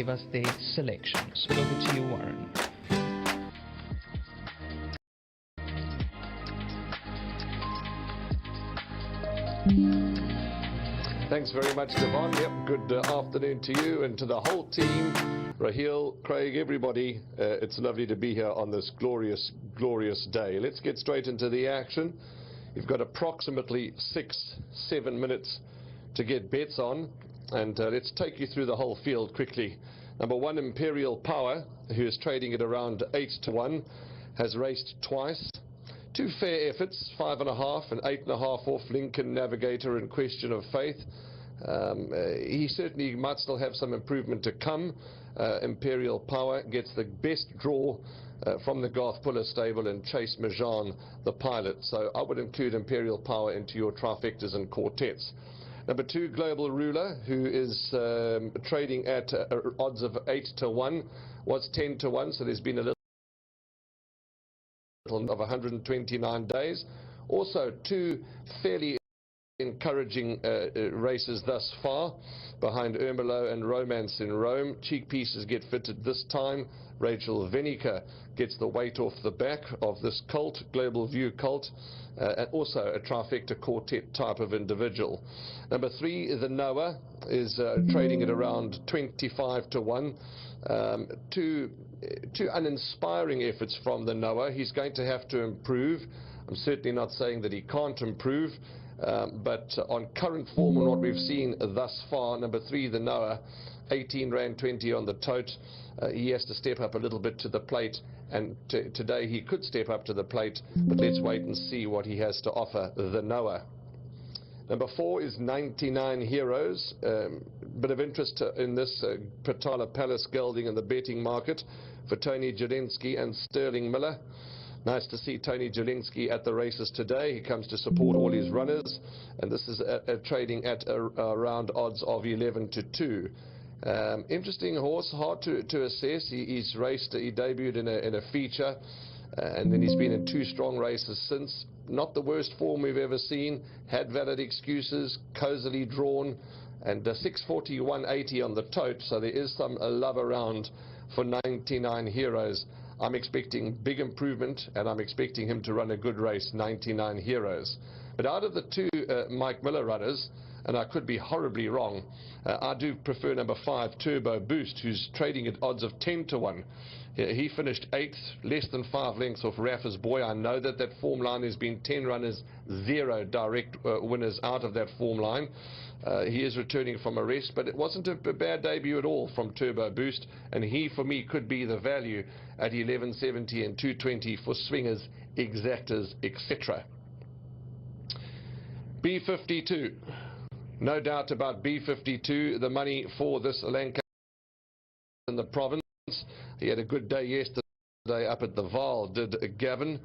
give us their selections. Over to you, Warren. Thanks very much, Devon. Yep, good afternoon to you and to the whole team. Raheel, Craig, everybody, it's lovely to be here on this glorious, glorious day. Let's get straight into the action. You've got approximately 6-7 minutes to get bets on, and let's take you through the whole field quickly. Number 1, Imperial Power, who is trading at around 8-1, has raced twice. 2 fair efforts, 5.5 and 8.5 off Lincoln Navigator and Question of Faith. He certainly might still have some improvement to come. Imperial Power gets the best draw from the Garth Puller stable and Chase Majan, the pilot. So I would include Imperial Power into your trifectas and quartets. Number 2, Global Ruler, who is trading at odds of 8-1, was 10-1, so there's been a little of 129 days. Also 2 fairly encouraging races thus far behind Ermelo and Romance in Rome. Cheek pieces get fitted this time. Rachel Venica gets the weight off the back of this colt, Global View colt, and also a trifecta quartet type of individual. Number 3, the Noah, is trading at around 25-1. Two uninspiring efforts from the Noah. He's going to have to improve. I'm certainly not saying that he can't improve, but on current form and what we've seen thus far, number 3, the Noah, 18 Rand 20 on the tote. He has to step up a little bit to the plate, and today he could step up to the plate, but let's wait and see what he has to offer, the Noah. Number 4 is 99 Heroes. Bit of interest in this Patala Palace gelding in the betting market for Tony Jelensky and Sterling Miller. Nice to see Tony Jelensky at the races today. He comes to support all his runners, and this is trading at around odds of 11-2. Interesting horse, hard to assess. He's raced, he debuted in a feature, and then he's been in 2 strong races since. Not the worst form we've ever seen. Had valid excuses, cozily drawn, and 641.80 on the tote, so there is some love around for 99 Heroes. I'm expecting big improvement, and I'm expecting him to run a good race, 99 Heroes. But out of the 2 Mike Miller runners, and I could be horribly wrong, I do prefer number 5, Turbo Boost, who's trading at odds of 10-1. He finished 8th, less than 5 lengths off Rafa's Boy. I know that that form line has been 10 runners, 0 direct winners out of that form line. He is returning from a rest, but it wasn't a bad debut at all from Turbo Boost, and he, for me, could be the value at 11.70 and 2.20 for swingers, exactors, etc. B52. No doubt about B52, the money for this Lanka in the province. He had a good day yesterday up at the Vaal, did Gavin,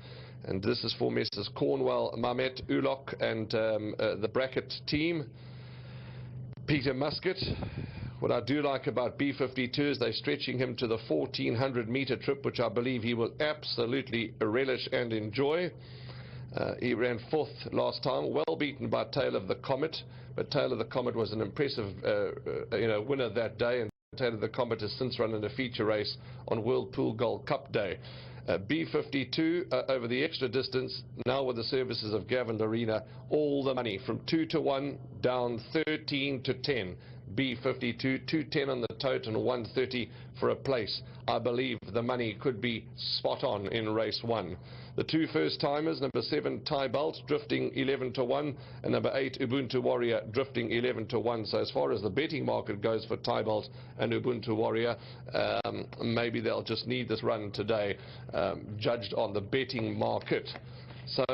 and this is for Messrs. Cornwell, Mamet, Ulok, and the bracket team. Peter Muscat. What I do like about B52 is they're stretching him to the 1400 meter trip, which I believe he will absolutely relish and enjoy. He ran 4th last time, well beaten by Tail of the Comet, but Tail of the Comet was an impressive winner that day, and Tail of the Comet has since run in a feature race on World Pool Gold Cup Day. B52 over the extra distance, now with the services of Gavin Larena, all the money from 2-1 down 13-10. B52, 210 on the tote and 130 for a place. I believe the money could be spot on in race 1. The 2 first timers, number 7 Tybalt drifting 11-1, and number 8 Ubuntu Warrior drifting 11-1. So as far as the betting market goes for Tybalt and Ubuntu Warrior, maybe they'll just need this run today, judged on the betting market. So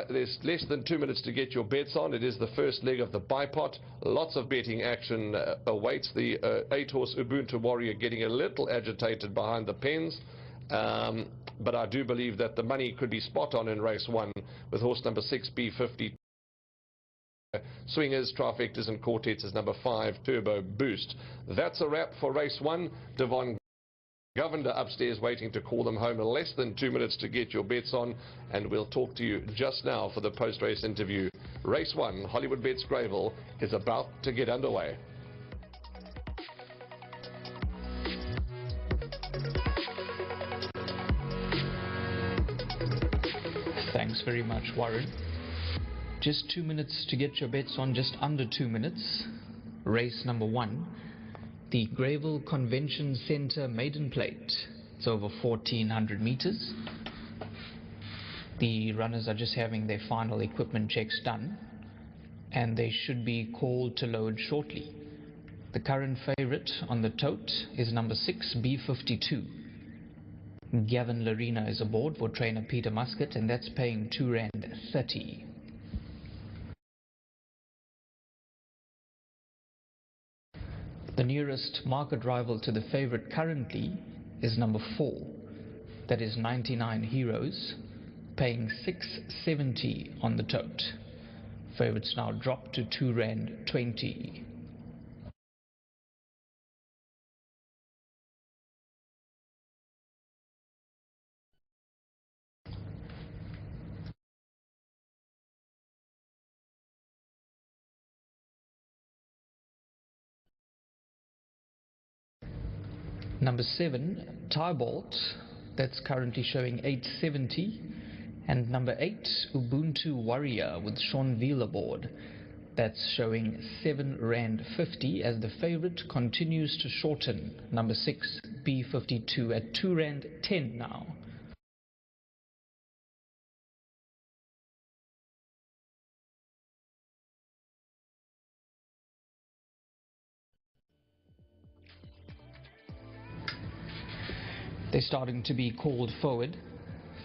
there's less than 2 minutes to get your bets on. It is the first leg of the bipot. Lots of betting action awaits. The 8-horse Ubuntu Warrior getting a little agitated behind the pens. But I do believe that the money could be spot on in race 1 with horse number 6 B50. Swingers, trifectas and quartets is number 5 Turbo Boost. That's a wrap for race 1. Devon Govender upstairs waiting to call them home in less than 2 minutes to get your bets on, and we'll talk to you just now for the post-race interview. Race 1, Hollywood Bets Greyville, is about to get underway. Thanks very much, Warren. Just 2 minutes to get your bets on, just under 2 minutes. Race number 1, the Greyville Convention Centre Maiden Plate. It's over 1400 meters. The runners are just having their final equipment checks done, and they should be called to load shortly. The current favourite on the tote is number 6, B52. Gavin Larina is aboard for trainer Peter Muscat, and that's paying R2.30. The nearest market rival to the favourite currently is number 4. That is 99 Heroes, paying R6.70 on the tote. Favourites now dropped to R2.20. Number 7, Tybalt, that's currently showing R8.70, and number 8, Ubuntu Warrior with Sean Veal aboard, that's showing R7.50 as the favourite continues to shorten. Number 6, B52 at R2.10 now. They're starting to be called forward.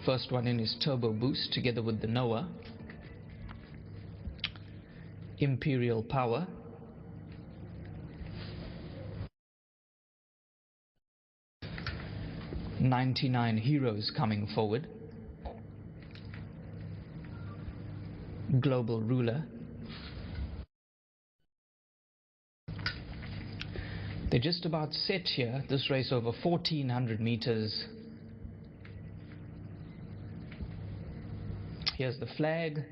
First one in is Turbo Boost together with the Noah. Imperial Power. "99 Heroes" coming forward. Global Ruler. They're just about set here. This race over 1400 meters. Here's the flag,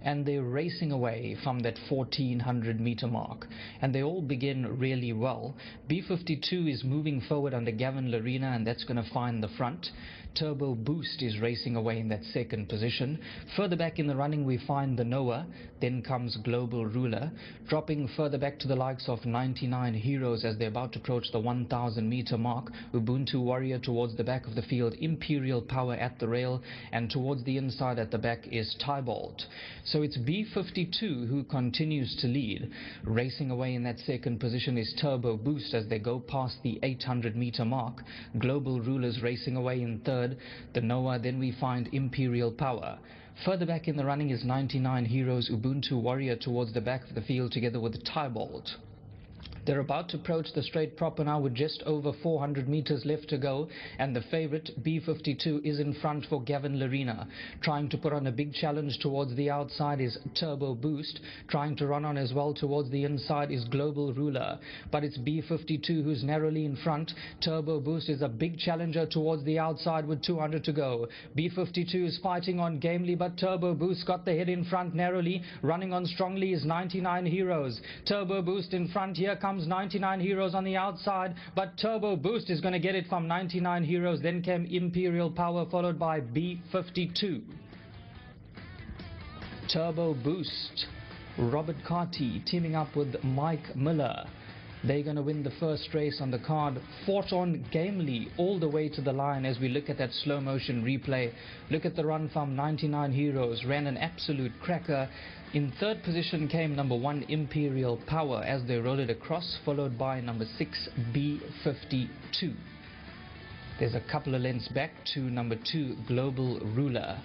and they're racing away from that 1400 meter mark, and they all begin really well. B52 is moving forward under Gavin Larina, and that's going to find the front. Turbo Boost is racing away in that second position. Further back in the running we find the Noah, then comes Global Ruler. Dropping further back to the likes of 99 Heroes as they're about to approach the 1000 meter mark. Ubuntu Warrior towards the back of the field, Imperial Power at the rail, and towards the inside at the back is Tybalt. So it's B52 who continues to lead. Racing away in that second position is Turbo Boost as they go past the 800 meter mark. Global Rulers racing away in third. The Noah, then we find Imperial Power. Further back in the running is 99 Heroes, Ubuntu Warrior towards the back of the field together with Tybalt. They're about to approach the straight proper now with just over 400 meters left to go, and the favourite B52 is in front for Gavin Larina. Trying to put on a big challenge towards the outside is Turbo Boost. Trying to run on as well towards the inside is Global Ruler, but it's B52 who's narrowly in front. Turbo Boost is a big challenger towards the outside with 200 to go. B52 is fighting on gamely, but Turbo Boost got the head in front narrowly. Running on strongly is 99 Heroes. Turbo Boost in front. Here comes 99 Heroes on the outside, but Turbo Boost is going to get it from 99 Heroes. Then came Imperial Power, followed by B52. Turbo Boost, Robert Carty teaming up with Mike Miller. They're going to win the first race on the card. Fought on gamely all the way to the line. As we look at that slow motion replay, look at the run from 99 Heroes. Ran an absolute cracker. In third position came number 1 Imperial Power as they rode it across, followed by number 6 B52. There's a couple of lengths back to number 2 Global Ruler.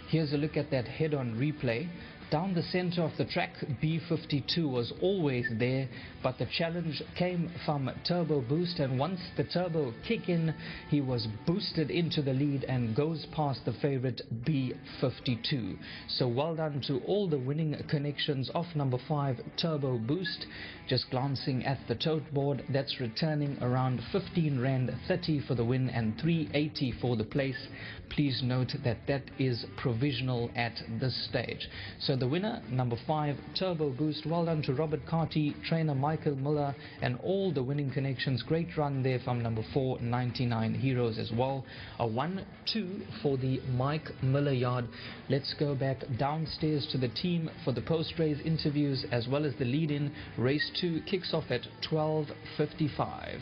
Here's a look at that head-on replay. Down the center of the track, B52 was always there, but the challenge came from Turbo Boost, and once the turbo kick in, he was boosted into the lead and goes past the favorite B52. So well done to all the winning connections of number 5 Turbo Boost. Just glancing at the tote board, that's returning around 15 Rand 30 for the win and 380 for the place. Please note that that is provisional at this stage. So the winner, number 5, Turbo Boost. Well done to Robert Carty, trainer Michael Miller, and all the winning connections. Great run there from number 4, 99 Heroes as well. A 1-2 for the Mike Miller yard. Let's go back downstairs to the team for the post-race interviews as well as the lead-in. Race 2 kicks off at 12:55.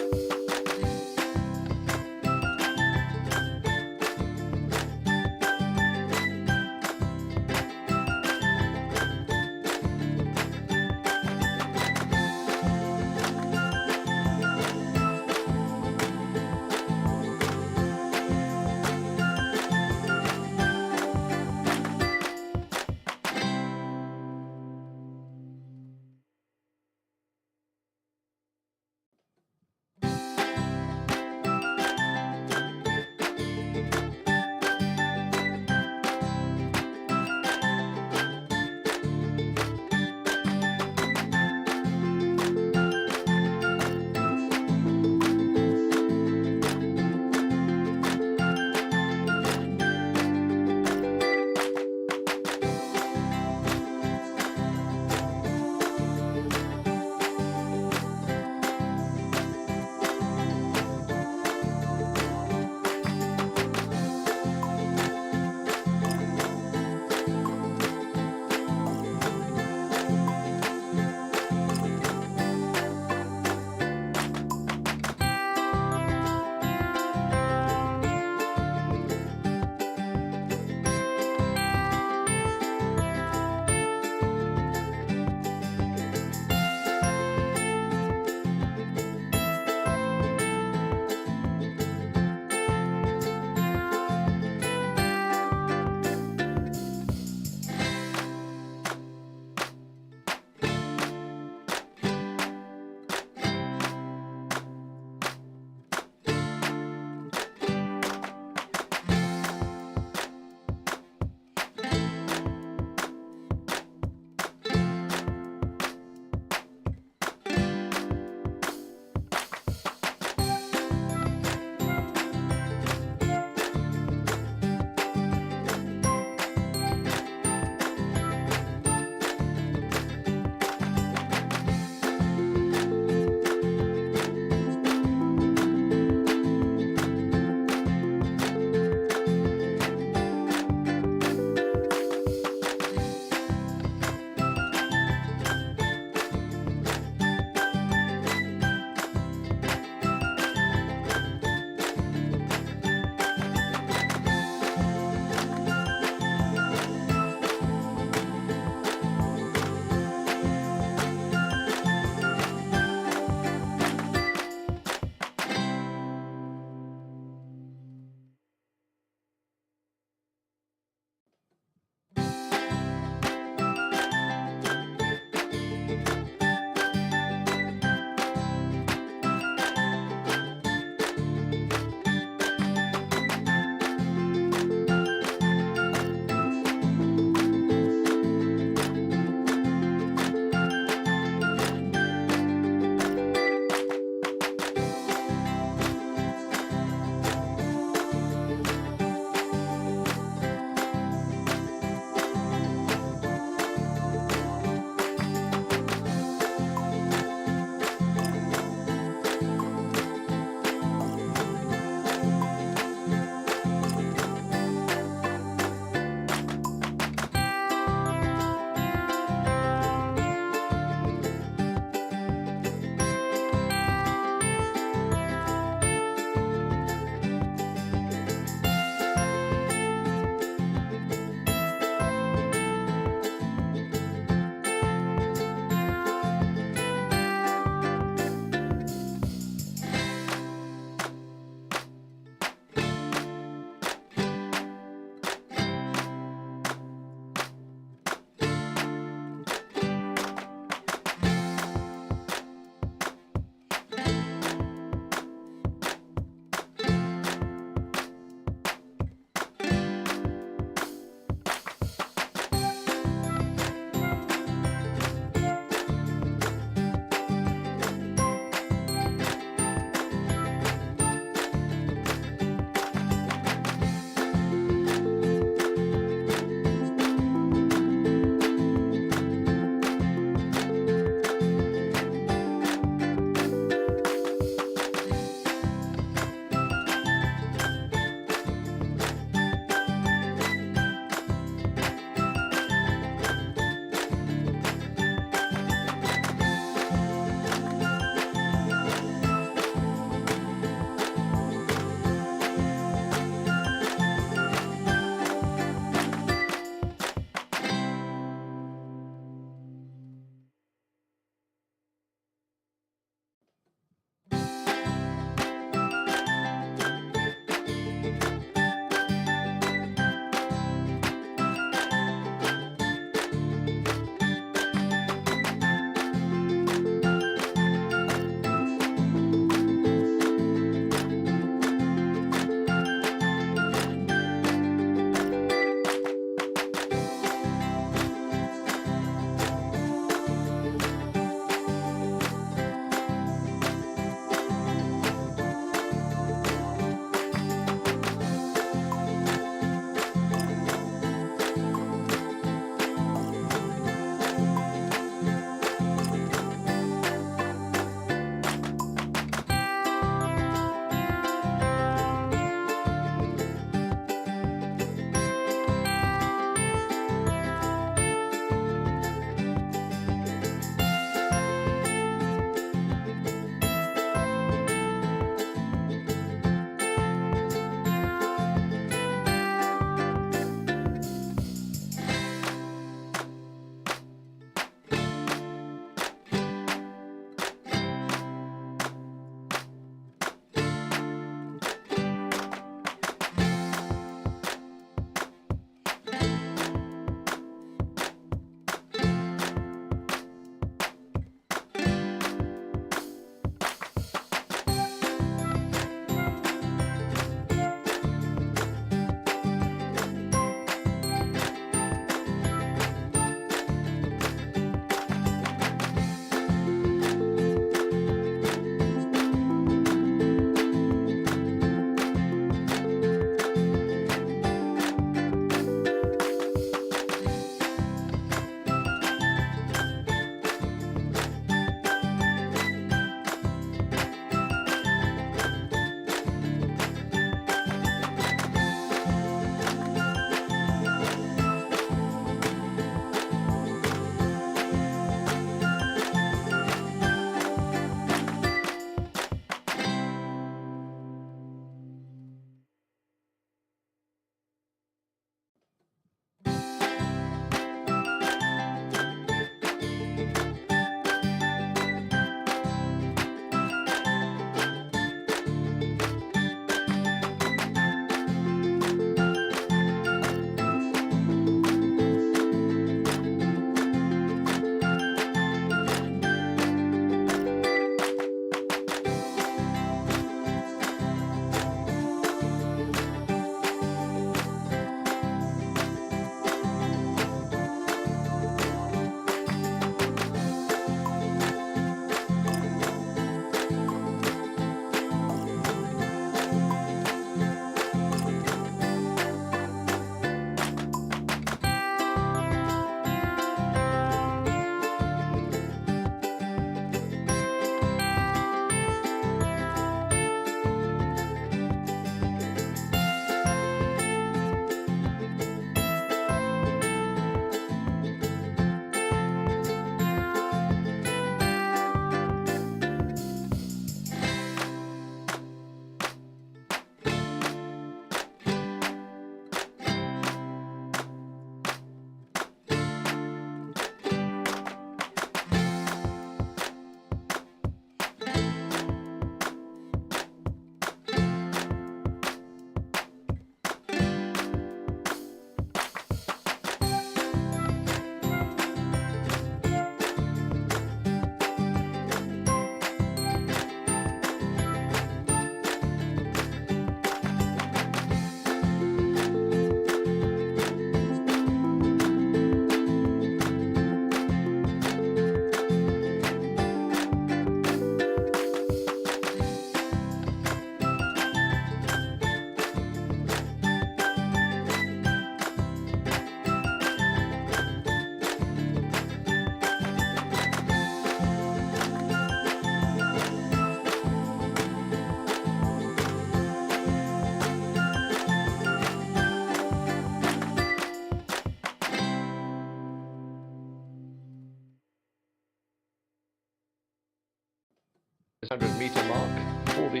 100-meter mark for the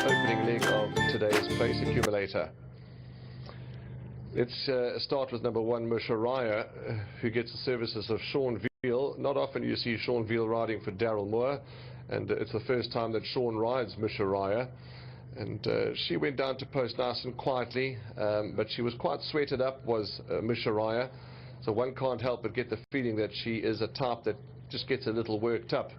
opening leg of today's place accumulator. Let's start with number 1, Mushariah, who gets the services of Sean Veal. Not often you see Sean Veal riding for Daryl Moore, and it's the first time that Sean rides Mushariah. And she went down to post nice and quietly, but she was quite sweated up, was Mushariah. So one can't help but get the feeling that she is a type that just gets a little worked up.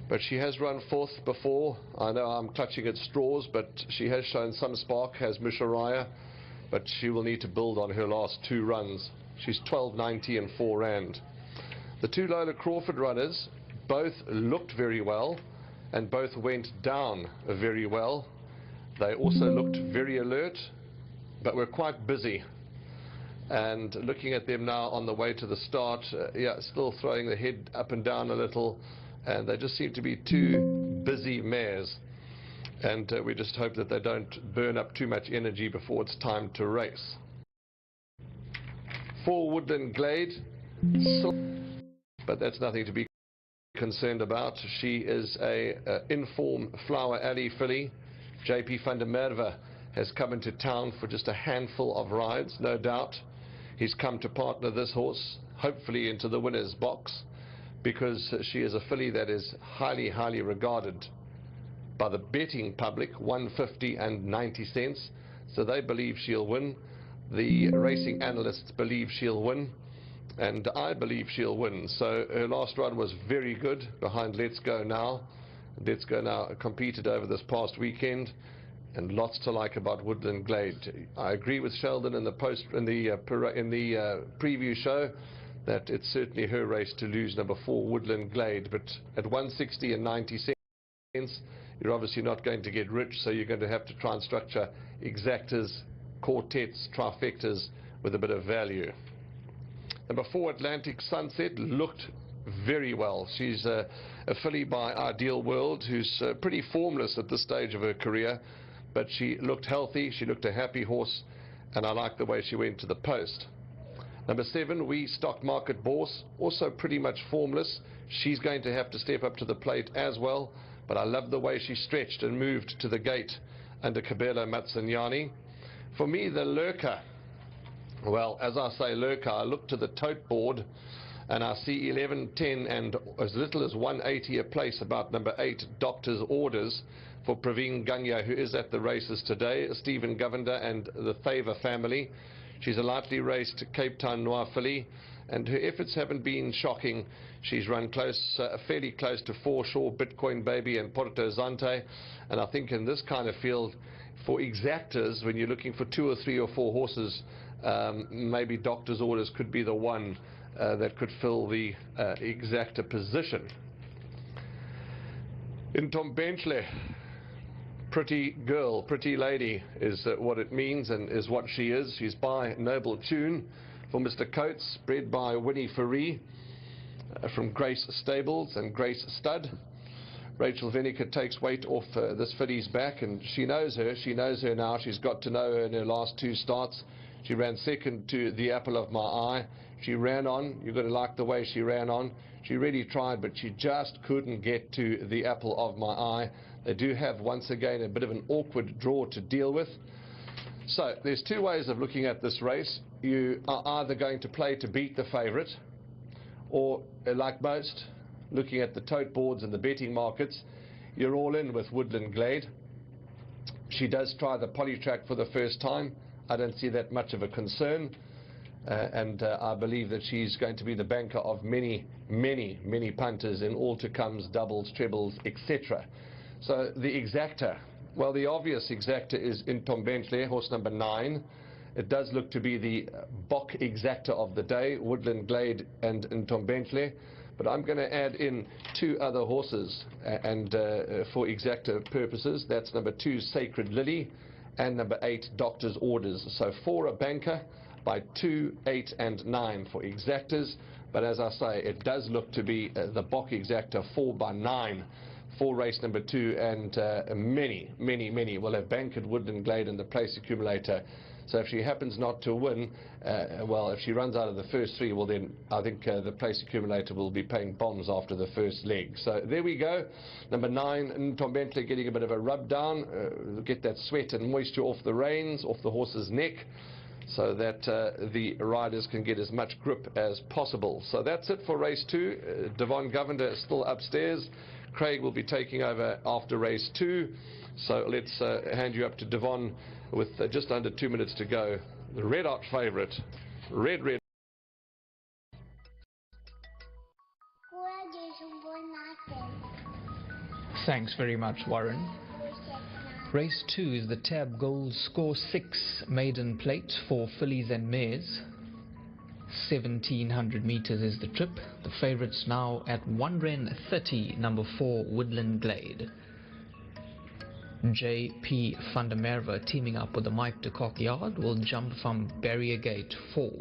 But she has run 4th before. I know I'm clutching at straws, but she has shown some spark, has Mushariah. But she will need to build on her last 2 runs. She's 12.90 and 4 rand. The 2 Lola Crawford runners both looked very well and both went down very well. They also looked very alert, but were quite busy. And looking at them now on the way to the start, yeah, still throwing the head up and down a little, and they just seem to be 2 busy mares. And we just hope that they don't burn up too much energy before it's time to race. For Woodland Glade, but that's nothing to be concerned about. She is a in-form Flower Alley filly. JP van der Merwe has come into town for just a handful of rides, no doubt. He's come to partner this horse, hopefully into the winner's box, because she is a filly that is highly, highly regarded by the betting public, 150 and 90 cents. So they believe she'll win. The racing analysts believe she'll win, and I believe she'll win. So her last run was very good behind Let's Go Now. Let's Go Now competed over this past weekend, and lots to like about Woodland Glade. I agree with Sheldon in the preview show that it's certainly her race to lose, number 4 Woodland Glade. But at 160 and 90 cents, you're obviously not going to get rich, so you're going to have to try and structure exactas, quartets, trifectas with a bit of value. Number 4 Atlantic Sunset looked very well. She's a filly by Ideal World, who's pretty formless at this stage of her career, but she looked healthy, she looked a happy horse, and I like the way she went to the post. Number 7, We Stock Market Bourse, also pretty much formless. She's going to have to step up to the plate as well, but I love the way she stretched and moved to the gate under Kabelo Matsanyani. For me, the lurker, well, as I say lurker, I look to the tote board and I see 11, 10 and as little as 180 a place about number 8 Doctor's Orders for Praveen Ganya, who is at the races today, Stephen Govender and the Thaver family. She's a lightly raced Cape Town Noir filly, and her efforts haven't been shocking. She's run close, fairly close to Foreshore, Bitcoin Baby and Porto Zante, and I think in this kind of field, for exactors, when you're looking for 2 or 3 or 4 horses, maybe Doctor's Orders could be the one that could fill the exactor position. In Tom Benchley, pretty girl, pretty lady is what it means and is what she is. She's by Noble Tune for Mr. Coates, bred by Winnie Faree from Grace Stables and Grace Stud. Rachel Vinegar takes weight off this filly's back, and she knows her now. She's got to know her in her last 2 starts. She ran second to The Apple of My Eye. She ran on. You've got to like the way she ran on. She really tried, but she just couldn't get to The Apple of My Eye. They do have, once again, a bit of an awkward draw to deal with. So there's 2 ways of looking at this race. You are either going to play to beat the favourite, or, like most, looking at the tote boards and the betting markets, you're all in with Woodland Glade. She does try the Polytrack for the first time. I don't see that much of a concern, and I believe that she's going to be the banker of many, many, many punters in all to comes, doubles, trebles, etc. So the exactor, well, the obvious exactor is in Tom Benchley, horse number 9. It does look to be the Bok exactor of the day, Woodland Glade and in Tom Benchley. But I'm going to add in 2 other horses and for exactor purposes. That's number 2 Sacred Lily and number 8 Doctor's Orders. So 4 a banker by 2, 8 and 9 for exactors. But as I say, it does look to be the Bok exactor 4 by 9 for race number 2, and many will have bankered Woodland Glade and the place accumulator. So if she happens not to win, well, if she runs out of the first 3, well then I think the place accumulator will be paying bombs after the first leg. So there we go. Number 9, Ntombentle getting a bit of a rub down, get that sweat and moisture off the reins, off the horse's neck, so that the riders can get as much grip as possible. So that's it for race 2. Devon Govender is still upstairs. Craig will be taking over after race 2. So let's hand you up to Devon with just under 2 minutes to go. The red hot favourite, Red. Thanks very much, Warren. Race 2 is the Tab Gold Score 6 maiden plate for fillies and mares. 1700 meters is the trip. The favourites now at 1.30, number 4 Woodland Glade. J.P. van der Merwe teaming up with the Mike de Kock yard will jump from Barrier Gate 4.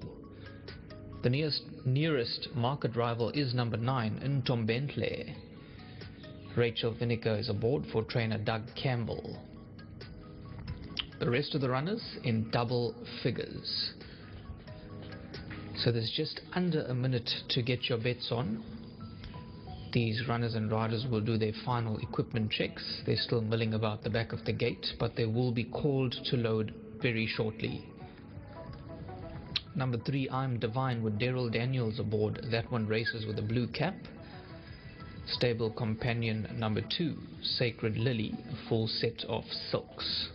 The nearest market rival is number 9 Ntombentle. Rachel Vinegar is aboard for trainer Doug Campbell. The rest of the runners in double figures. So there's just under a minute to get your bets on. These runners and riders will do their final equipment checks. They're still milling about the back of the gate, but they will be called to load very shortly. Number 3, I'm Divine with Daryl Daniels aboard. That one races with a blue cap. Stable companion number 2, Sacred Lily, a full set of silks.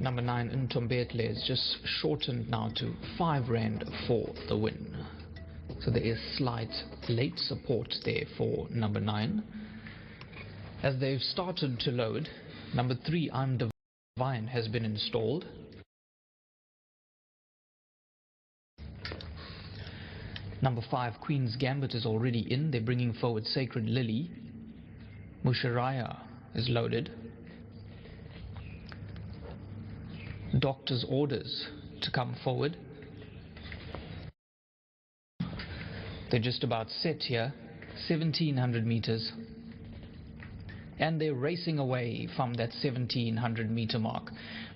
Number 9, Ntombentle, is just shortened now to 5 rand for the win. So there is slight late support there for number 9. As they've started to load, number 3, I'm Divine, has been installed. Number 5, Queen's Gambit, is already in. They're bringing forward Sacred Lily. Musharaya is loaded. Doctor's Orders to come forward. They're just about set here, 1700 meters. And they're racing away from that 1700 meter mark.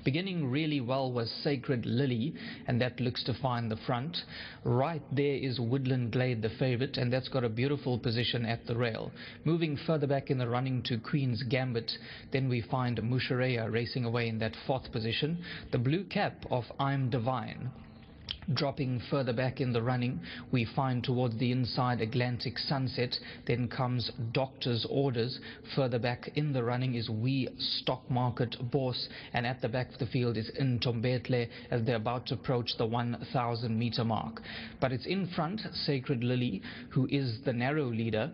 Beginning really well was Sacred Lily, and that looks to find the front. Right there is Woodland Glade, the favourite, and that's got a beautiful position at the rail. Moving further back in the running to Queen's Gambit, then we find Musharaya racing away in that 4th position. The blue cap of I'm Divine. Dropping further back in the running, we find towards the inside Atlantic Sunset. Then comes Doctor's Orders. Further back in the running is We Stock Market Boss, and at the back of the field is Ntombentle as they're about to approach the 1000 meter mark. But it's in front, Sacred Lily, who is the narrow leader.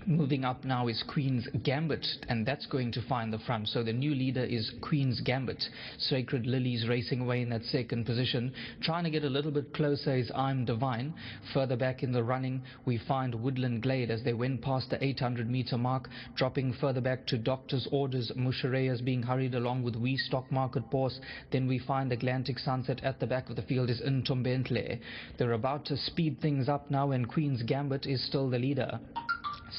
Moving up now is Queen's Gambit, and that's going to find the front. So the new leader is Queen's Gambit. Sacred Lily's racing away in that 2nd position. Trying to get a little bit closer is I'm Divine. Further back in the running, we find Woodland Glade as they went past the 800 meter mark. Dropping further back to Doctor's Orders. Musharaya is being hurried along with We Stock Market Boss. Then we find Atlantic Sunset. At the back of the field is Ntombentle. They're about to speed things up now, and Queen's Gambit is still the leader.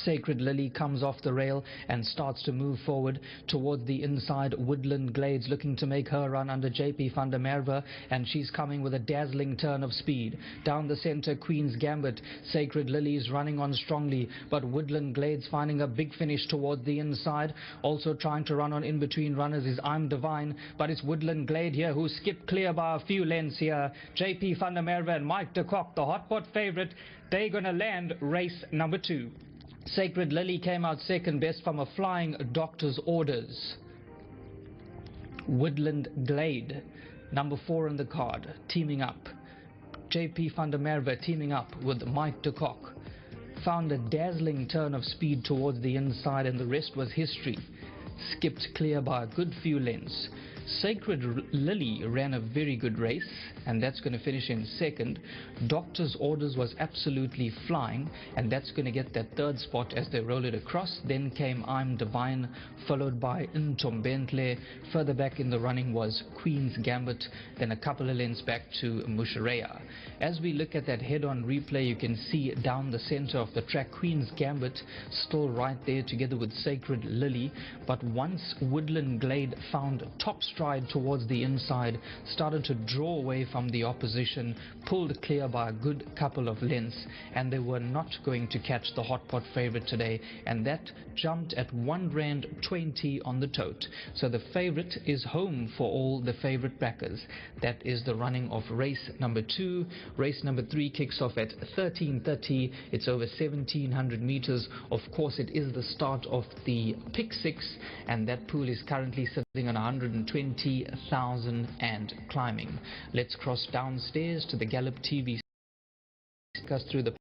Sacred Lily comes off the rail and starts to move forward towards the inside. Woodland Glades looking to make her run under J.P. van der Merwe, and she's coming with a dazzling turn of speed. Down the centre, Queen's Gambit. Sacred Lily is running on strongly, but Woodland Glades finding a big finish towards the inside. Also trying to run on in between runners is I'm Divine, but it's Woodland Glade here who skipped clear by a few lengths here. J.P. van der Merwe and Mike de Kock, the hot pot favourite, they're going to land race number 2. Sacred Lily came out 2nd best from a flying Doctor's Orders. Woodland Glade, number 4 in the card, teaming up. J.P. van der Merwe teaming up with Mike de Kock. Found a dazzling turn of speed towards the inside, and the rest was history. Skipped clear by a good few lengths. Sacred Lily ran a very good race, and that's going to finish in second. Doctor's Orders was absolutely flying, and that's going to get that third spot as they roll it across. Then came I'm Divine, followed by Ntombentle. Further back in the running was Queen's Gambit, then a couple of lengths back to Mushareya. As we look at that head-on replay, you can see down the center of the track, Queen's Gambit still right there together with Sacred Lily. But once Woodland Glade found top stride towards the inside, started to draw away from the opposition, pulled clear by a good couple of lengths, and they were not going to catch the hot pot favorite today, and that jumped at R1.20 on the tote. So the favorite is home for all the favorite backers. That is the running of race number 2. Race number 3 kicks off at 13:30. It's over 1700 meters. Of course, it is the start of the pick 6, and that pool is currently sitting on 120,000 and climbing. Let's cross downstairs to the Gallup TV, discuss through the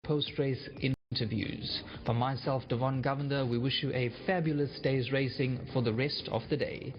post-race interviews. For myself, Devon Govender, we wish you a fabulous day's racing for the rest of the day.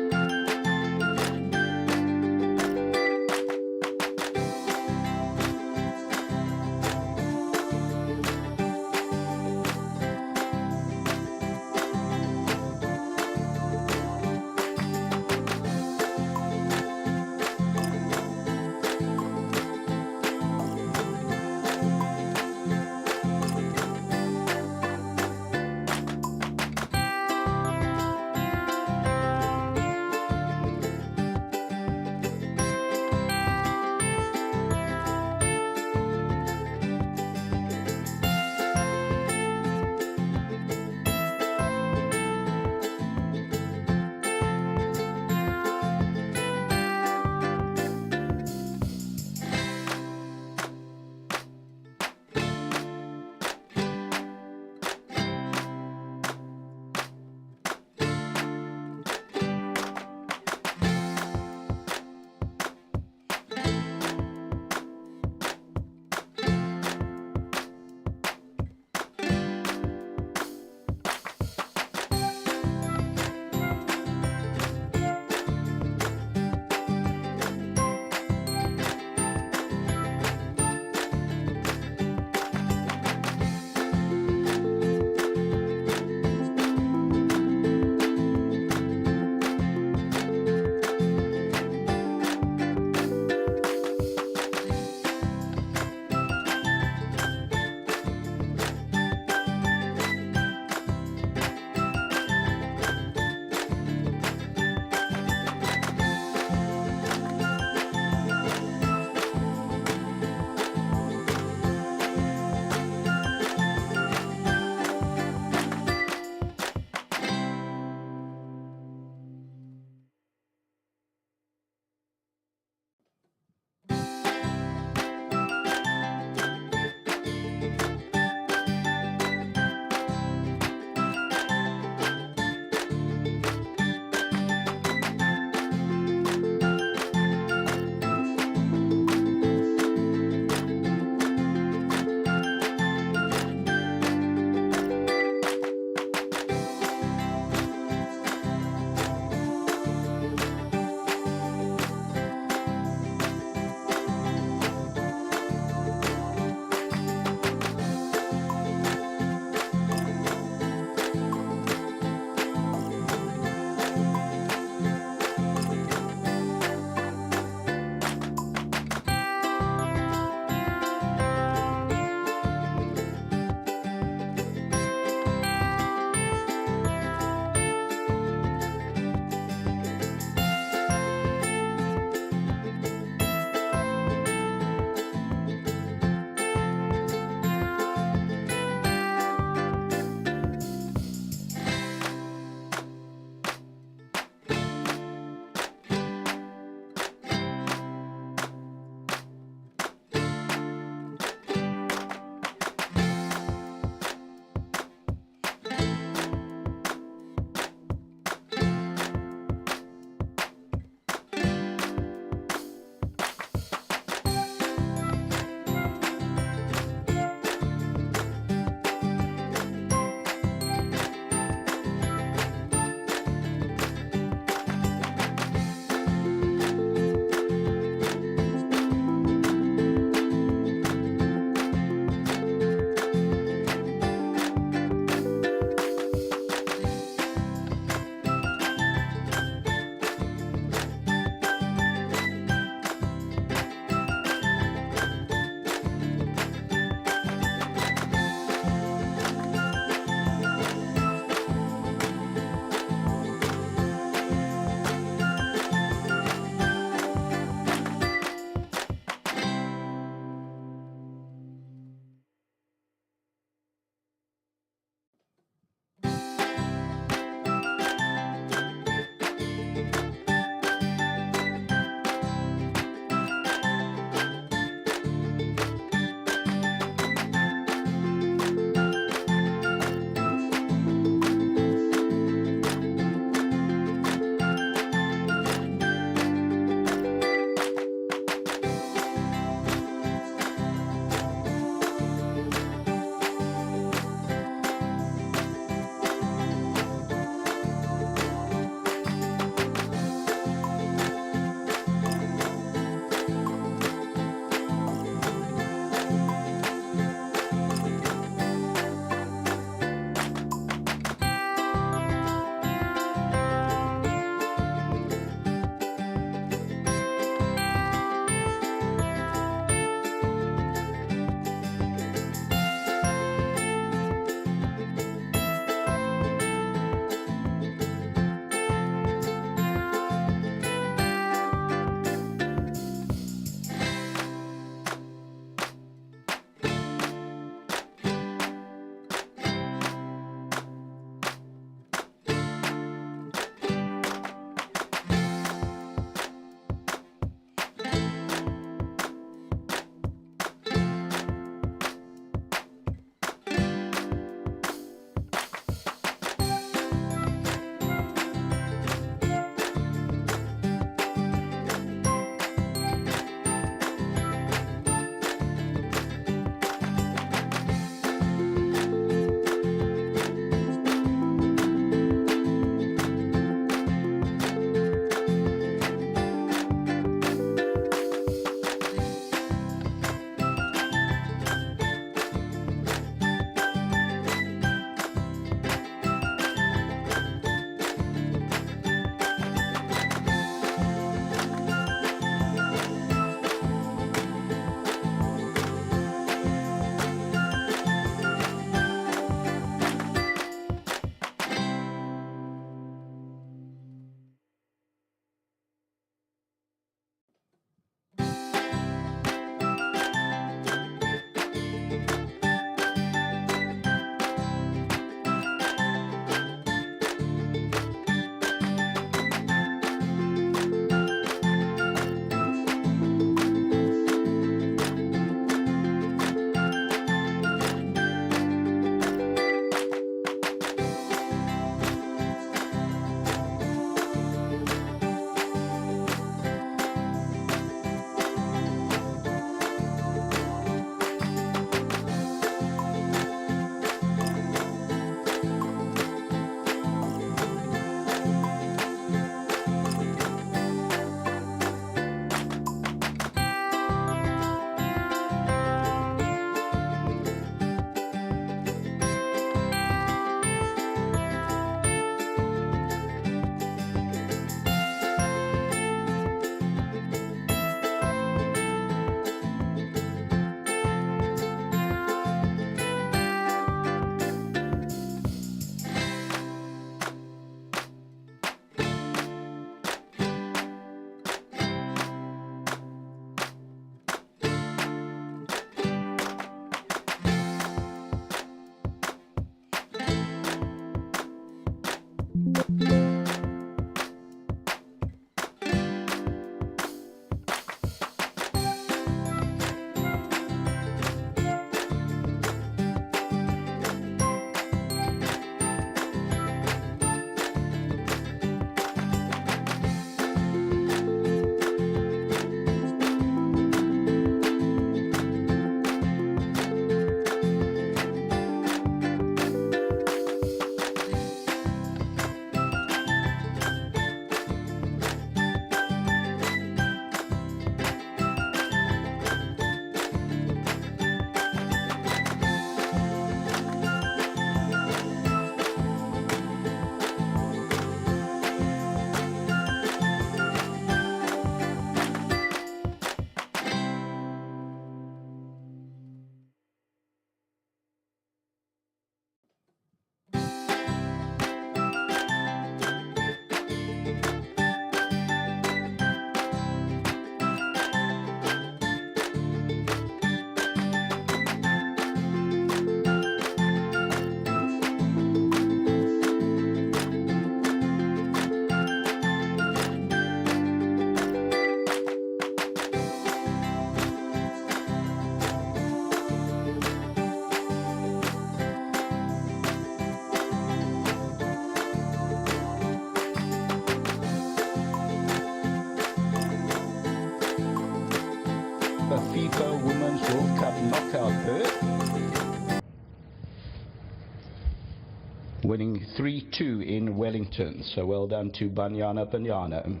winning 3-2 in Wellington. So well done to Banyana Banyana.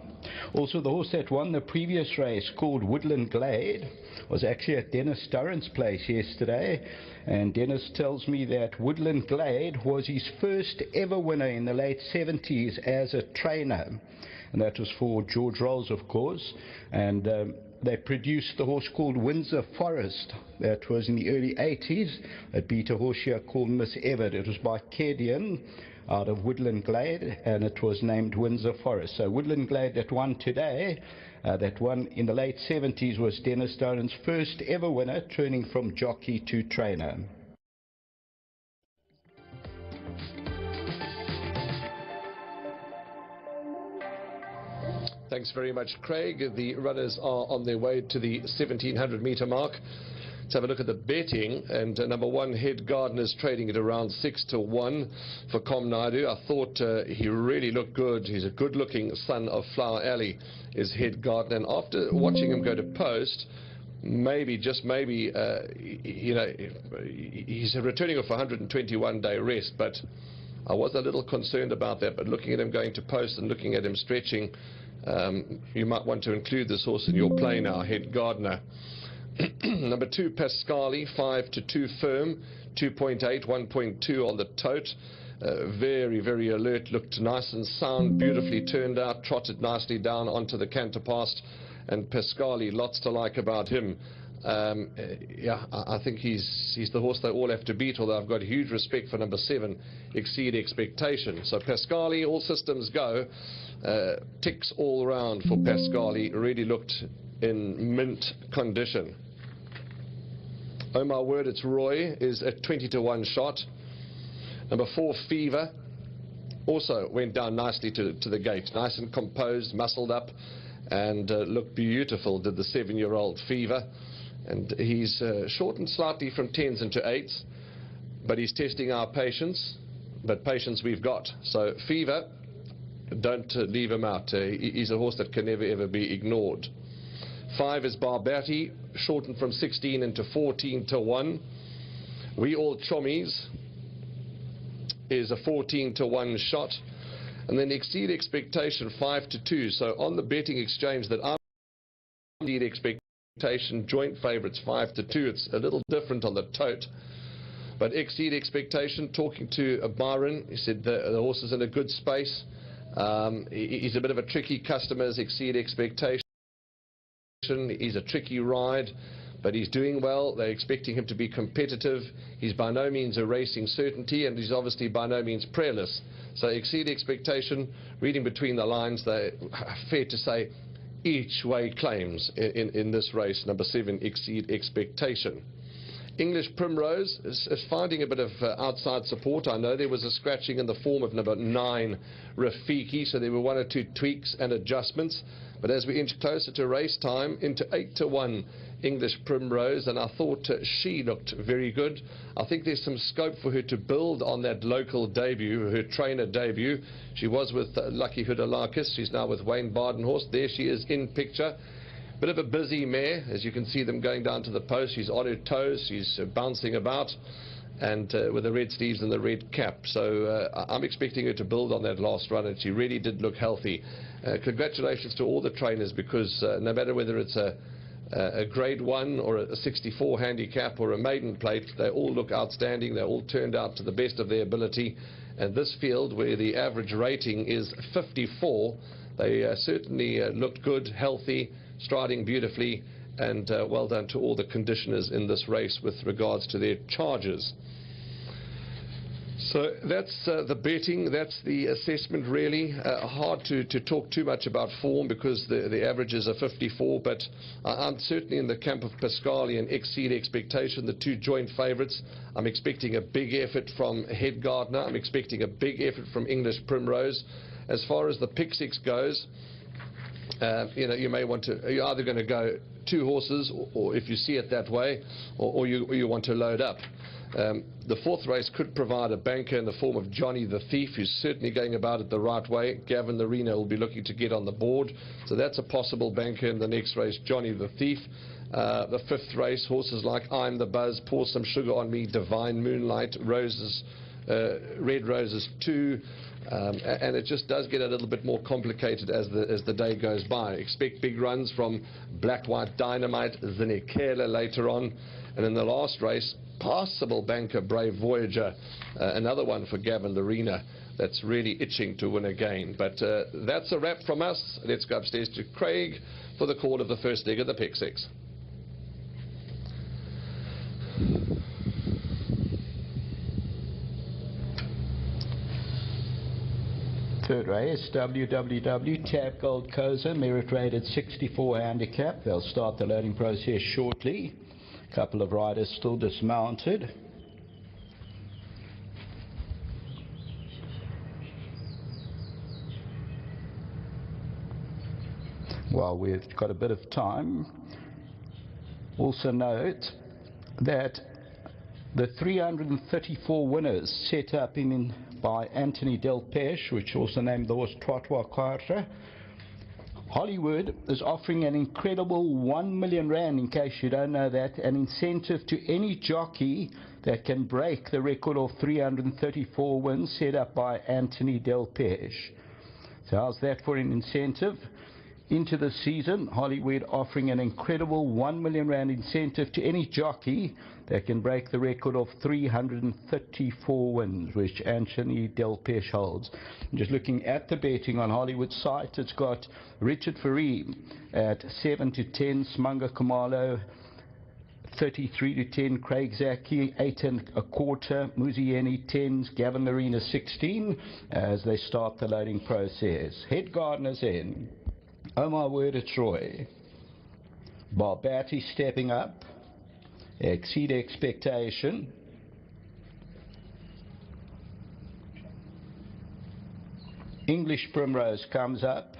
Also, the horse that won the previous race, called Woodland Glade, was actually at Dennis Durrant's place yesterday. And Dennis tells me that Woodland Glade was his first ever winner in the late 70s as a trainer. And that was for George Rolls, of course. And they produced the horse called Windsor Forest. That was in the early 80s. It beat a horse here called Miss Everett. It was by Kedian out of Woodland Glade, and it was named Windsor Forest. So Woodland Glade that won today, that won in the late 70s, was Dennis Durrant's first ever winner, turning from jockey to trainer. Thanks very much, Craig. The runners are on their way to the 1700 meter mark. Let's have a look at the betting, and number one, Head Gardener's trading at around 6-1 for Comnadu. I thought he really looked good. He's a good-looking son of Flower Alley, is Head Gardener, and after watching him go to post, maybe, just maybe, you know, he's returning off a 121-day rest, but I was a little concerned about that. But looking at him going to post and looking at him stretching, you might want to include this horse in your play now, Head Gardener. Number two, Pascali, 5-2 firm, 2.8, 1.2 on the tote. Very, very alert, looked nice and sound, beautifully turned out, trotted nicely down onto the canter past. And Pascali, lots to like about him. Yeah, I think he's the horse they all have to beat, although I've got huge respect for number 7, Exceed Expectation. So Pascali, all systems go. Ticks all round for Pascali, really looked in mint condition. Oh my word, it's Roy, is a 20-1 shot. Number 4, Fever, also went down nicely to the gate, nice and composed, muscled up, and looked beautiful, did the 7-year-old Fever. And he's shortened slightly from 10s into 8s, but he's testing our patience, but patience we've got. So Fever, don't leave him out. He's a horse that can never ever be ignored. 5 is Barbati, shortened from 16 into 14-1. We All Chommies is a 14-1 shot. And then Exceed Expectation, 5-2. So on the betting exchange that I'm Exceed Expectation, joint favourites 5-2. It's a little different on the tote. But Exceed Expectation, talking to Byron, he said the horse is in a good space. He's a bit of a tricky customer, as Exceed Expectation. He's a tricky ride, but he's doing well. They're expecting him to be competitive. He's by no means a racing certainty, and he's obviously by no means prayerless. So Exceed Expectation, reading between the lines, they're fair to say each way claims in this race. Number 7, Exceed Expectation. English Primrose is finding a bit of outside support. I know there was a scratching in the form of number 9, Rafiki, so there were 1 or 2 tweaks and adjustments. But as we inch closer to race time, into 8-1 English Primrose, and I thought she looked very good. I think there's some scope for her to build on that local debut, her trainer debut. She was with Lucky Hudalakis. She's now with Wayne Badenhorst. There she is in picture. Bit of a busy mare, as you can see them going down to the post. She's on her toes, she's bouncing about, and with the red sleeves and the red cap. So I'm expecting her to build on that last run, and she really did look healthy. Congratulations to all the trainers, because no matter whether it's a grade 1 or a 64 handicap or a maiden plate, they all look outstanding. They all turned out to the best of their ability. And this field, where the average rating is 54, they certainly looked good, healthy, striding beautifully, and well done to all the conditioners in this race with regards to their charges. So that's the betting, that's the assessment really. Hard to talk too much about form, because the averages are 54, but I'm certainly in the camp of Pascali and Exceed Expectation, the 2 joint favourites. I'm expecting a big effort from Head Gardener. I'm expecting a big effort from English Primrose. As far as the pick 6 goes, you know, you may want to, you're either going to go 2 horses, or if you see it that way, or you want to load up. The 4th race could provide a banker in the form of Johnny the Thief, who's certainly going about it the right way. Gavin Larena will be looking to get on the board, so that's a possible banker in the next race, Johnny the Thief. The 5th race, horses like I'm the Buzz, Pour Some Sugar on Me, Divine Moonlight, Roses Red Roses 2, and it just does get a little bit more complicated as the day goes by. Expect big runs from Black White Dynamite, Zinikela later on, and in the last race, Passable Banker, Brave Voyager, another one for Gavin Larena that's really itching to win again. But that's a wrap from us. Let's go upstairs to Craig for the call of the first leg of the Pick Six. Third race, WWW Tab Gold Koza, merit rated 64 handicap. They'll start the loading process shortly. A couple of riders still dismounted. While we've got a bit of time, also note that the 334 winners set up by Anthony Del Peche, which also named the horse Trottoir Carter. Hollywood is offering an incredible 1 million rand, in case you don't know that, an incentive to any jockey that can break the record of 334 wins set up by Anthony Del Peche. So how's that for an incentive? Into the season, Hollywood offering an incredible 1 million rand incentive to any jockey that can break the record of 334 wins, which Anthony Del Peche holds. Just looking at the betting on Hollywood's site, it's got Richard Ferree at 7-10, Smanga Khumalo 33-10, Craig Zaki 8.25, Muzieni 10s, Gavin Larena 16 as they start the loading process. Head gardeners in. Oh My Word, it's Roy. Barbati stepping up. Exceed Expectation. English Primrose comes up.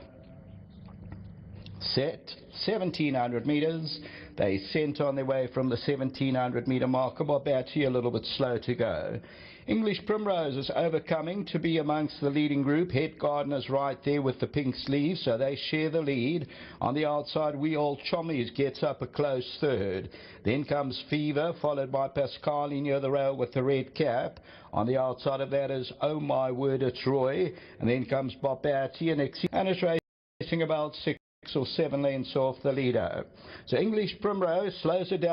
Set. 1700 meters. They sent on their way from the 1700 meter marker. Barbati a little bit slow to go. English Primrose is overcoming to be amongst the leading group. Head Gardener's right there with the pink sleeves, so they share the lead. On the outside, We All Chommies gets up a close third. Then comes Fever, followed by Pascali near the rail with the red cap. On the outside of that is Oh My Word, it's Roy. And then comes Barbati and it's racing about 6 or 7 lengths off the leader. So English Primrose slows it down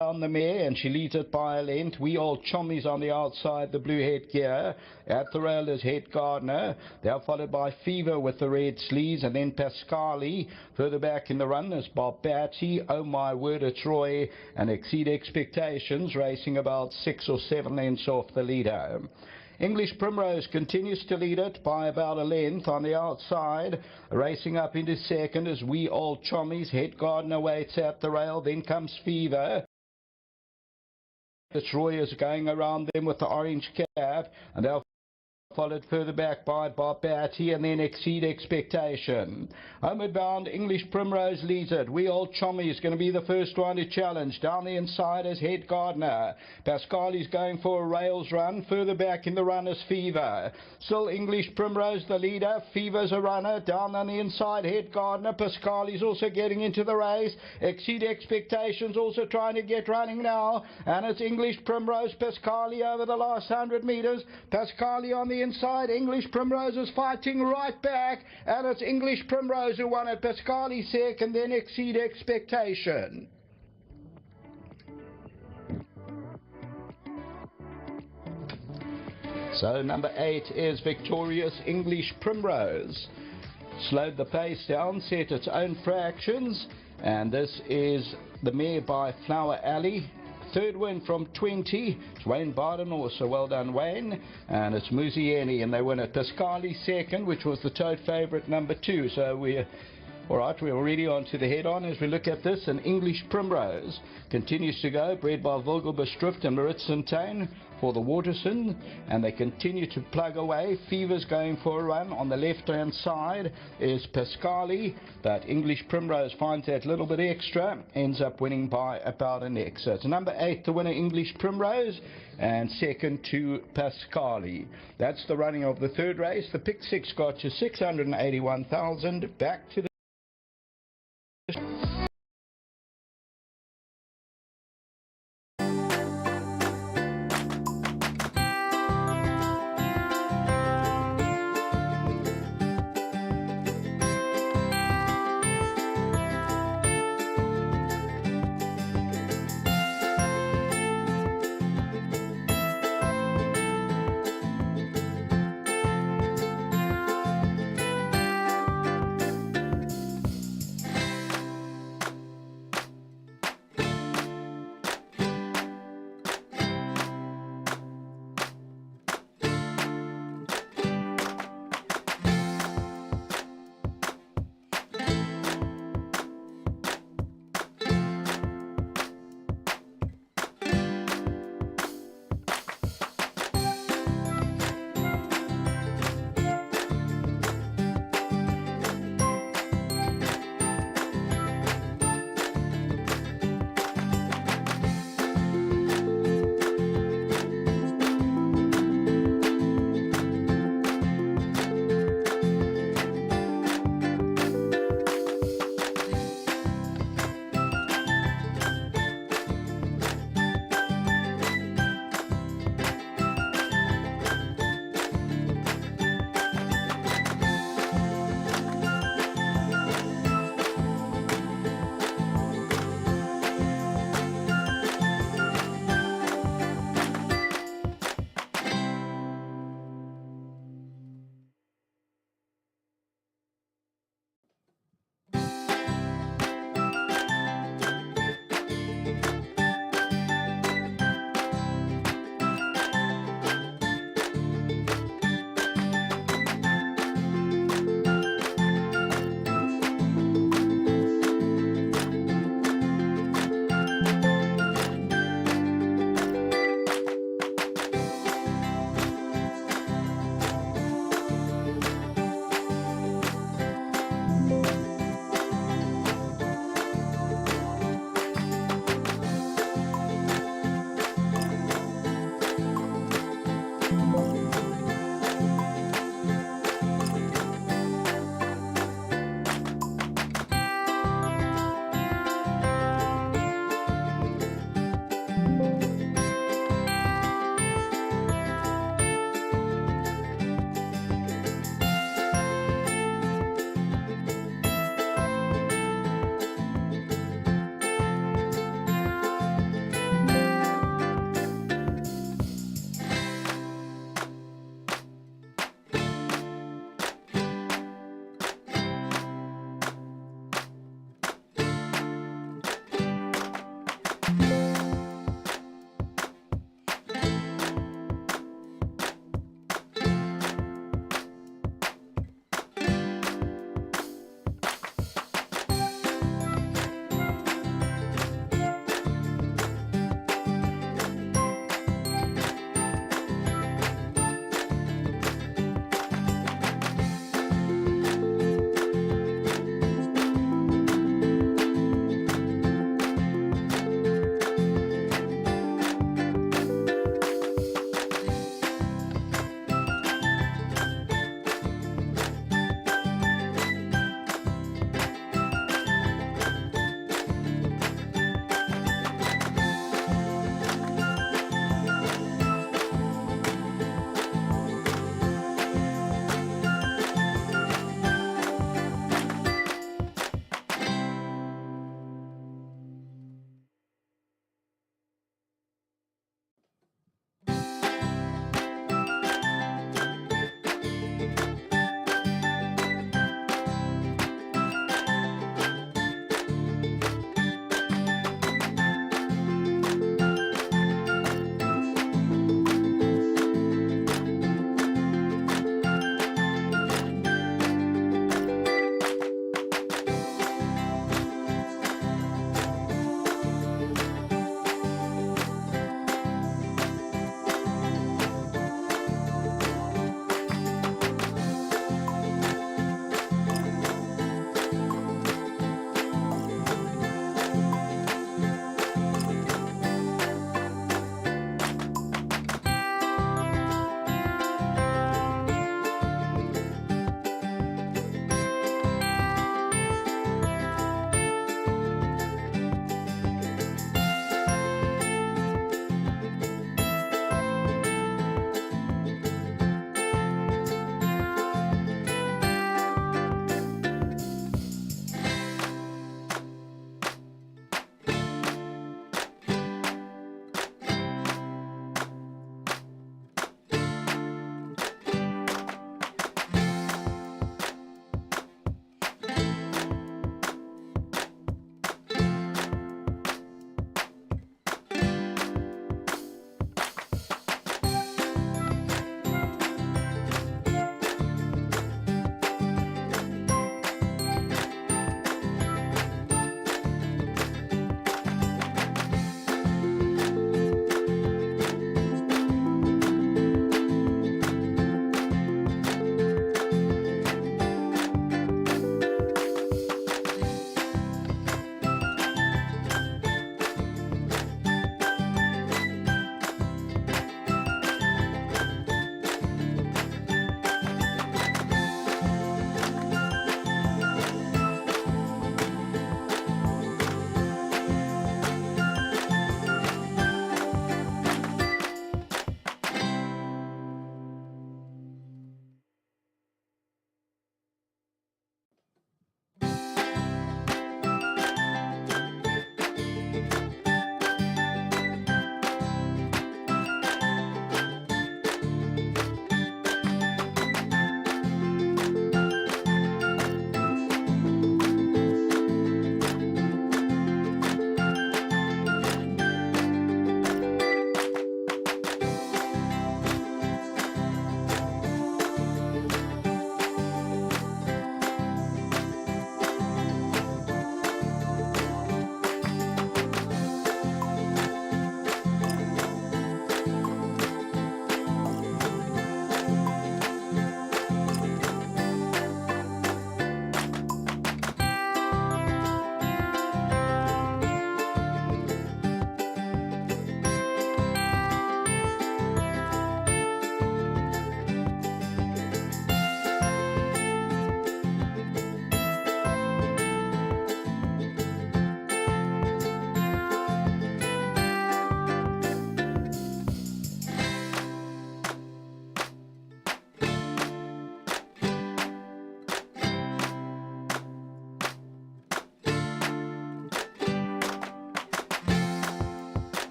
on the mare, and she leads it by a length. We All Chommies on the outside, the blue headgear. At the rail is Head Gardener. They're followed by Fever with the red sleeves, and then Pascali. Further back in the run is Barbati, Oh My Word, it's Roy, and Exceed Expectations, racing about 6 or 7 lengths off the leader. English Primrose continues to lead it by about a length. On the outside, racing up into second is We All Chommies. Head Gardener waits at the rail. Then comes Fever. Roy is going around them with the orange cap, and they'll followed further back by Barbati and then Exceed Expectation. Homeward bound, English Primrose leads it. We All Chommy is going to be the first one to challenge. Down the inside is Head Gardener. Pascali's going for a rails run. Further back in the run is Fever. Still English Primrose the leader. Fever's a runner. Down on the inside, Head Gardener. Pascali's also getting into the race. Exceed Expectations also trying to get running now. And it's English Primrose, Pascali over the last 100 meters. Pascali on the inside. English Primrose is fighting right back, and it's English Primrose who won it. Pascali second, then Exceed Expectation. So number 8 is Victorious English Primrose. Slowed the pace down, set its own fractions, and this is the mare by Flower Alley. Third win from 20. It's Wayne Barden also. Well done, Wayne. And it's Muzieni, and they win it. Pascali second, which was the tote favourite, number 2. So we're all right. We're already on to the head-on as we look at this. And English Primrose continues to go, bred by Vogelbestruft and Maritzentain for the Waterson, and they continue to plug away. Fever's going for a run. On the left-hand side is Pascali, but English Primrose finds that little bit extra, ends up winning by about a neck. So it's number 8, the winner, English Primrose, and second to Pascali. That's the running of the third race. The pick 6 got you 681,000. Back to the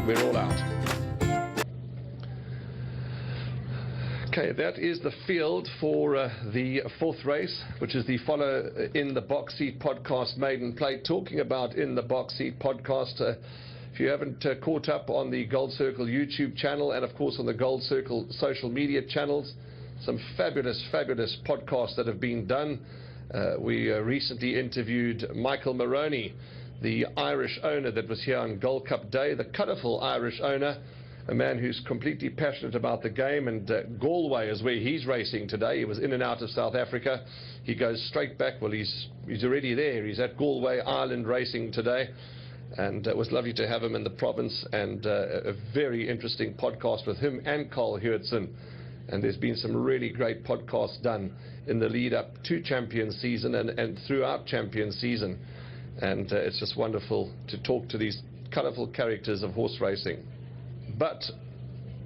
We're all out. Okay, that is the field for the fourth race, which is the Follow in the Box Seat podcast maiden plate. Talking about In the Box Seat podcast, if you haven't caught up on the Gold Circle YouTube channel and of course on the Gold Circle social media channels, some fabulous podcasts that have been done. We recently interviewed Michael Maroney, the Irish owner that was here on Gold Cup Day, the colourful Irish owner, a man who's completely passionate about the game, and Galway is where he's racing today. He was in and out of South Africa. He goes straight back. Well, he's already there. He's at Galway, Ireland, racing today, and it was lovely to have him in the province, and a very interesting podcast with him and Carl Hewitson. And there's been some really great podcasts done in the lead up to Champion Season and throughout Champion Season, and it's just wonderful to talk to these colourful characters of horse racing. But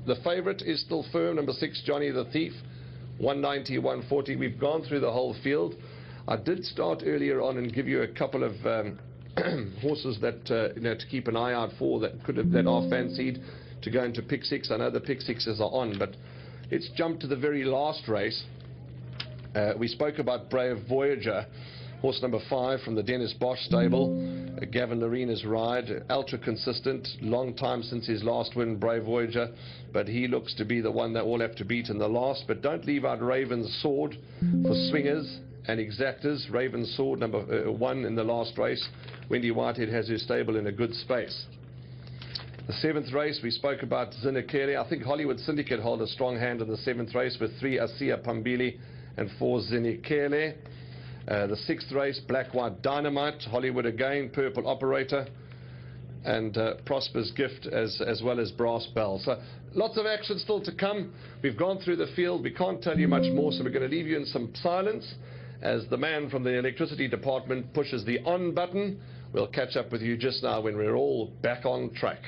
the favourite is still firm, number 6, Johnny the Thief, 190, 140. We've gone through the whole field. I did start earlier on and give you a couple of horses that to keep an eye out for that are fancied to go into pick 6. I know the pick 6s are on, but let's jump to the very last race. We spoke about Brave Voyager, horse number 5 from the Dennis Bosch stable. Gavin Larina's ride, ultra consistent, long time since his last win, Brave Voyager, but he looks to be the one that all have to beat in the last. But don't leave out Raven's Sword for swingers and exactors. Raven's Sword, number 1 in the last race. Wendy Whitehead has her stable in a good space. The 7th race, we spoke about Zinekele. I think Hollywood Syndicate hold a strong hand in the 7th race with 3 Asia Pambili and 4 Zinekele. The 6th race, Black White Dynamite, Hollywood again, Purple Operator, and Prosper's Gift as well as Brass Bell. So lots of action still to come. We've gone through the field. We can't tell you much more, so we're going to leave you in some silence as the man from the electricity department pushes the on button. We'll catch up with you just now when we're all back on track.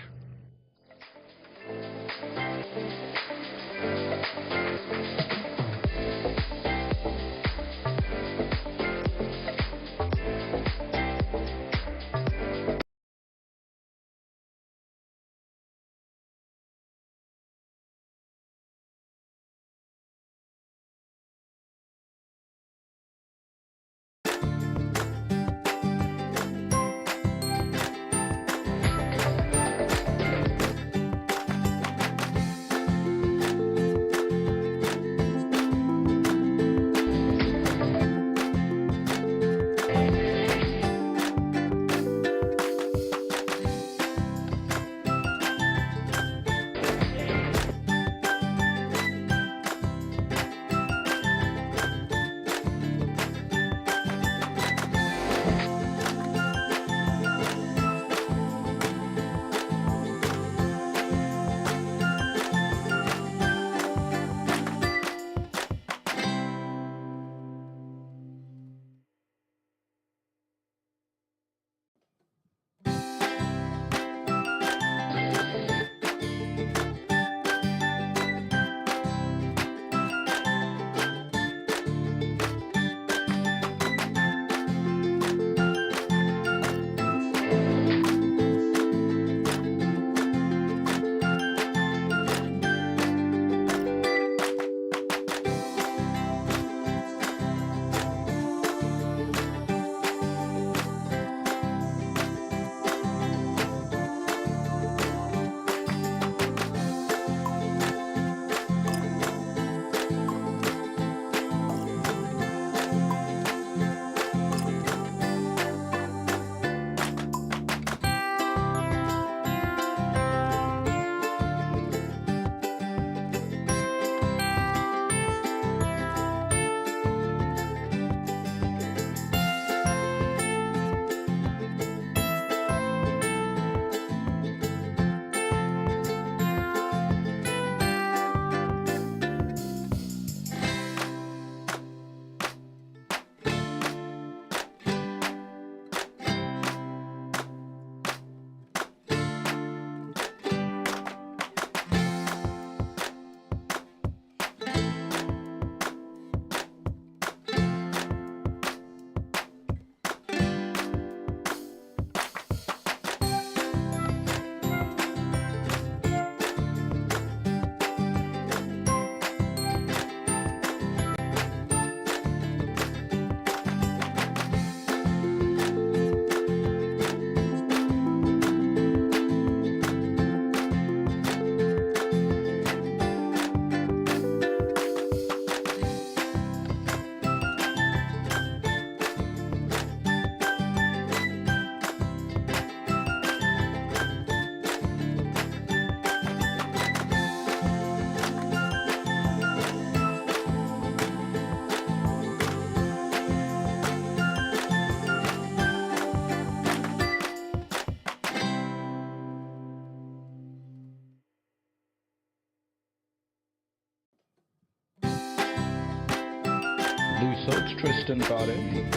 Blue Silks, Tristan Garden.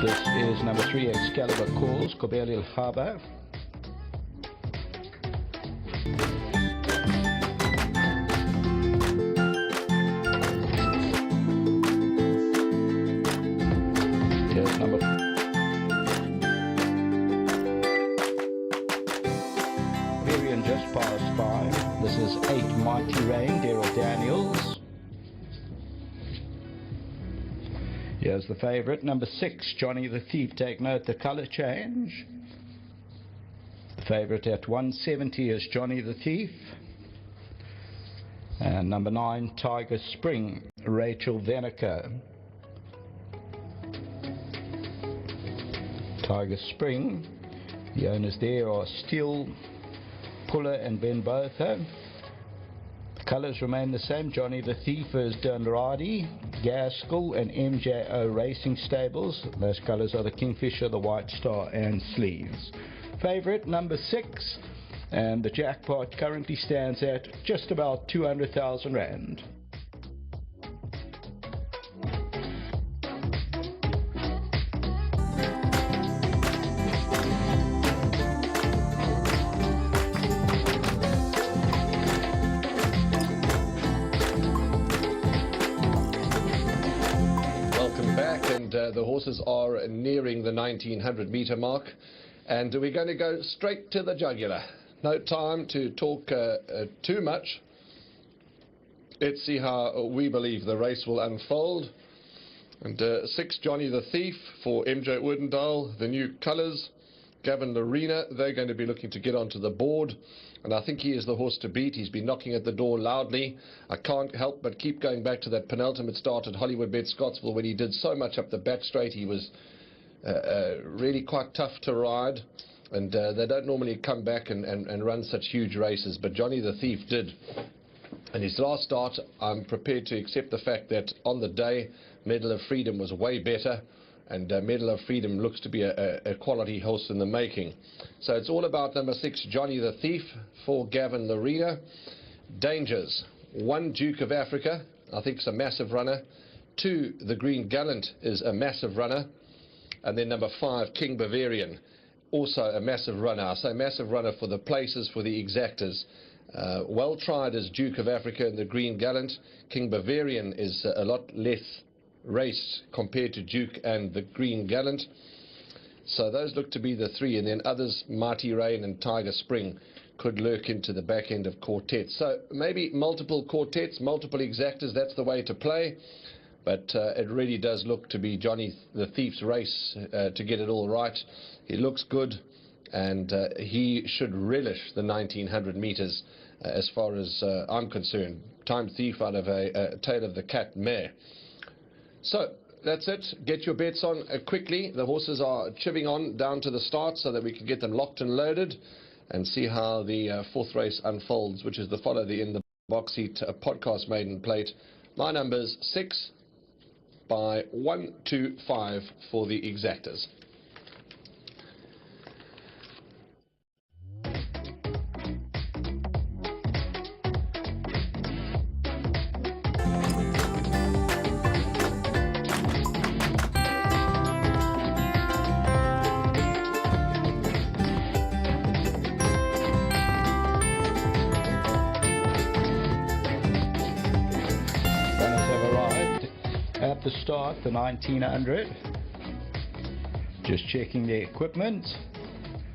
This is number 3, Excalibur Calls, Kobelil Harbour. Here's number Varian just passed by. This is 8, Mighty Rain, Daryl Daniels. Here's the favourite, number 6, Johnny the Thief. Take note the colour change. The favourite at 170 is Johnny the Thief. And number 9, Tiger Spring, Rachel Venica. Tiger Spring, the owners there are Steel, Puller and Ben Botha. The colours remain the same. Johnny the Thief is Dunradi, Gaskell and MJO Racing Stables. Those colours are the Kingfisher, the White Star and Sleeves. Favourite number 6, and the jackpot currently stands at just about 200,000 Rand. The horses are nearing the 1900 metre mark, and we're going to go straight to the jugular. No time to talk too much. Let's see how we believe the race will unfold. And 6, Johnny the Thief for MJ Oudendal, the new colours. Gavin Larena, they're going to be looking to get onto the board, and I think he is the horse to beat. He's been knocking at the door loudly. I can't help but keep going back to that penultimate start at Hollywood Bet Scottsville when he did so much up the back straight. He was really quite tough to ride, and they don't normally come back and run such huge races, but Johnny the Thief did. And his last start, I'm prepared to accept the fact that on the day, Medal of Freedom was way better, and Medal of Freedom looks to be a quality horse in the making. So it's all about number 6, Johnny the Thief for Gavin Larena. Dangers, 1, Duke of Africa, I think it's a massive runner. 2, the Green Gallant is a massive runner. And then number 5, King Bavarian, also a massive runner. I say massive runner for the places, for the exactors. Well tried as Duke of Africa and the Green Gallant. King Bavarian is a lot less race compared to Duke and the Green Gallant. So those look to be the 3, and then others, Mighty Rain and Tiger Spring, could lurk into the back end of quartets. So maybe multiple quartets, multiple exactors, that's the way to play. But it really does look to be Johnny the Thief's race to get it all right. He looks good, and he should relish the 1900 metres as far as I'm concerned. Time Thief out of a Tail of the Cat mare. So that's it. Get your bets on quickly. The horses are chipping on down to the start so that we can get them locked and loaded and see how the 4th race unfolds, which is the Follow the In the Box Seat podcast maiden plate. My number's 6 by 1, 2, 5 for the exactors. At the start, the 1900, just checking their equipment.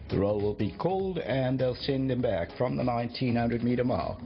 The roll will be called and they'll send them back from the 1900 metre mark.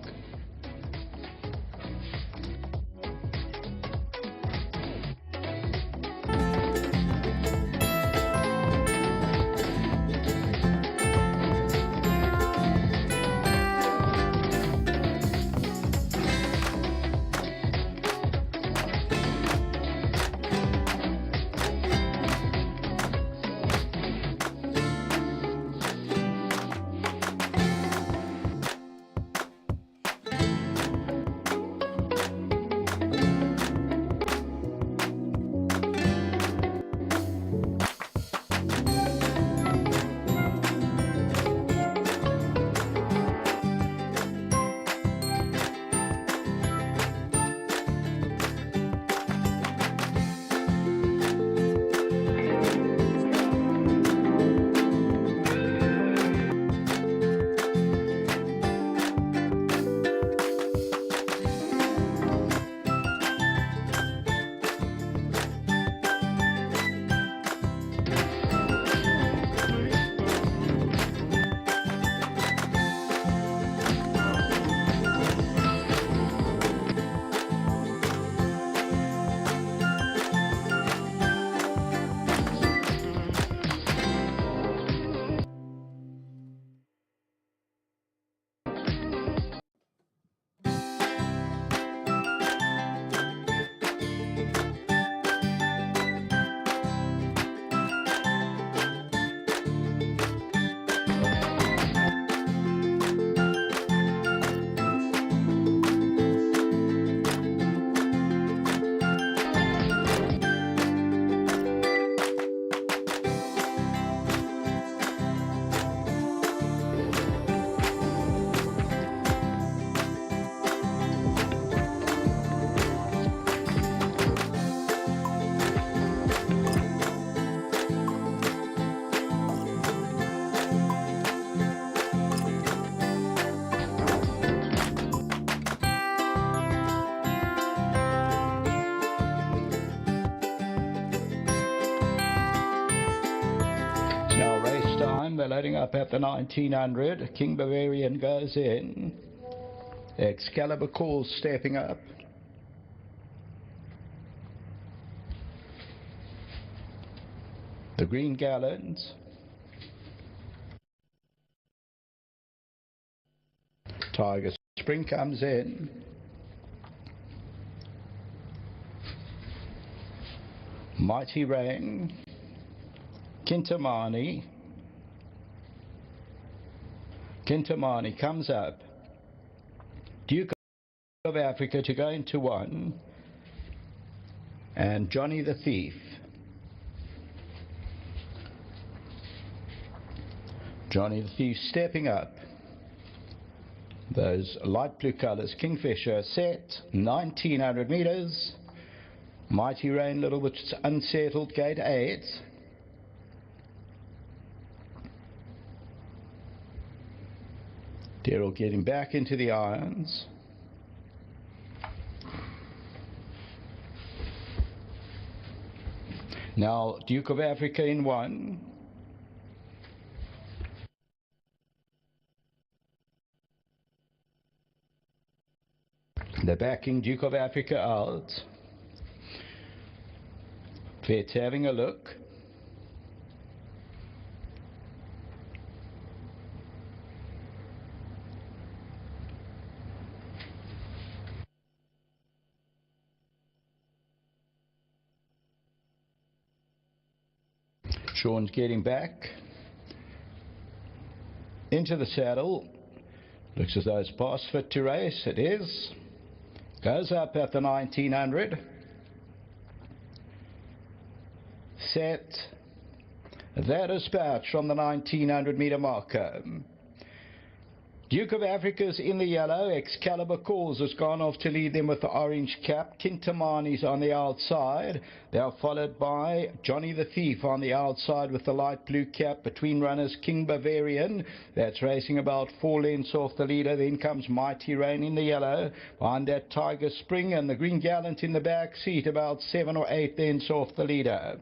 loading up at the 1900. King Bavarian goes in. Excalibur Calls stepping up. The Green Gallant. Tiger Spring comes in. Mighty Rain. Kintamani. Kintamani comes up. Duke of Africa to go into one. And Johnny the Thief. Johnny the Thief stepping up. Those light blue colours. Kingfisher set 1900 meters. Mighty Rain little bit unsettled, gate 8. Daryl getting back into the irons. Now Duke of Africa in one. The backing Duke of Africa out. Fitz having a look. Sean's getting back into the saddle. Looks as though it's past fit to race. It is. Goes up at the 1900. Set. That is dispatch from the 1900 meter marker. Duke of Africa's in the yellow. Excalibur Calls has gone off to lead them with the orange cap. Kintamani's on the outside. They are followed by Johnny the Thief on the outside with the light blue cap. Between runners, King Bavarian. That's racing about 4 lengths off the leader. Then comes Mighty Rain in the yellow. Behind that, Tiger Spring and the Green Gallant in the back seat, about 7 or 8 lengths off the leader.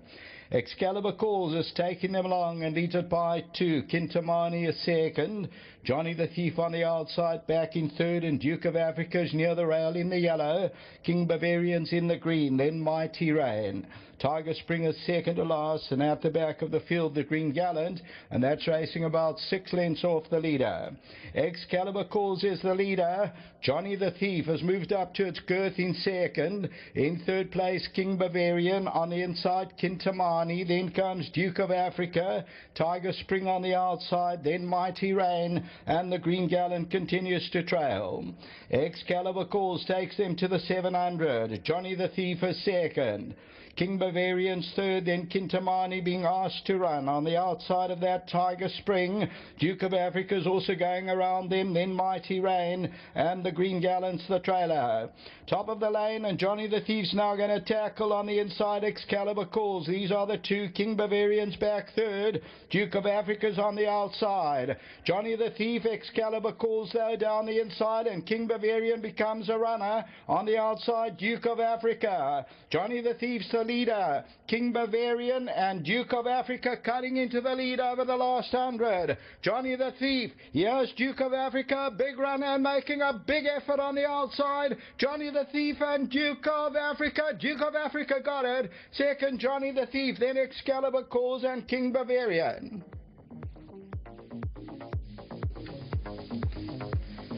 Excalibur Calls is taking them along and leads it by 2. Kintamani is second. Johnny the Thief on the outside, back in third, and Duke of Africa's near the rail in the yellow. King Bavarian's in the green, then Mighty Rain. Tiger Spring is second to last, and at the back of the field, the Green Gallant, and that's racing about 6 lengths off the leader. Excalibur Calls is the leader. Johnny the Thief has moved up to its girth in second. In third place, King Bavarian. On the inside, Kintamani. Then comes Duke of Africa. Tiger Spring on the outside, then Mighty Rain, and the Green Gallant continues to trail. Excalibur Calls takes them to the 700. Johnny the Thief is second. King Bavarian's third, then Kintamani being asked to run. On the outside of that, Tiger Spring. Duke of Africa's also going around them, then Mighty Rain, and the Green Gallant's the trailer. Top of the lane, and Johnny the Thief's now going to tackle on the inside. Excalibur Calls. These are the two. King Bavarian's back third. Duke of Africa's on the outside. Johnny the Thief, Excalibur Calls though down the inside, and King Bavarian becomes a runner. On the outside, Duke of Africa. Johnny the Thief's the leader. King Bavarian and Duke of Africa cutting into the lead over the last 100. Johnny the Thief. Here's Duke of Africa, big runner and making a big effort on the outside. Johnny the Thief and Duke of Africa. Duke of Africa got it. Second, Johnny the Thief. Then Excalibur Calls and King Bavarian.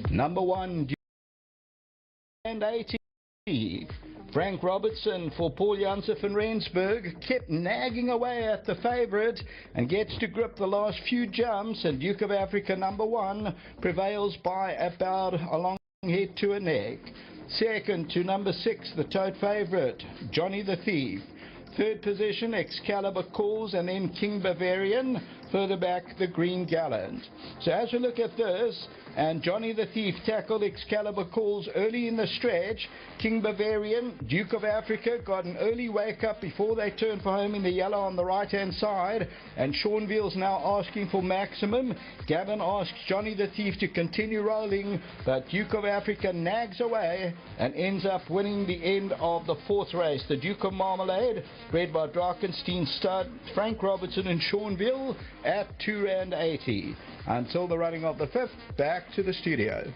Number 1, Duke and 80. Frank Robertson for Paul Janssen van Rensburg kept nagging away at the favourite and gets to grip the last few jumps, and Duke of Africa number 1 prevails by about a long head to a neck. Second to number 6, the tote favourite, Johnny the Thief. Third position, Excalibur Calls, and then King Bavarian. Further back, the Green Gallant. So as we look at this, and Johnny the Thief tackled Excalibur Calls early in the stretch. King Bavarian, Duke of Africa got an early wake up before they turned for home in the yellow on the right hand side, and Sean Veal's now asking for maximum. Gavin asks Johnny the Thief to continue rolling, but Duke of Africa nags away and ends up winning the end of the 4th race. The Duke of Marmalade, bred by Drakenstein stud Frank Robertson and Sean Veal, at R2.80. Until the running of the 5th, back to the studio.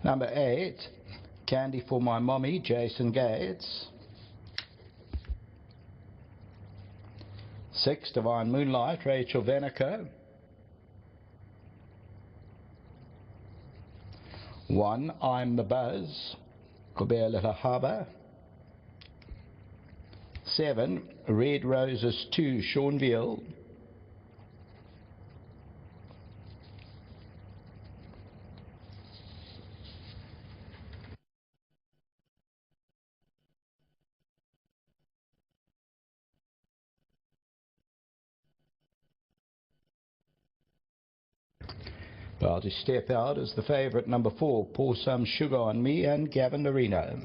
Number 8, Candy for My Mommy, Jason Gates. 6, Divine Moonlight, Rachel Veneker. 1, I'm the Buzz, Kubera Lahaba. 7, Red Roses 2, Sean Veal. 'Bout to step out is the favourite, number 4, Pour Some Sugar on Me, and Gavin Marino.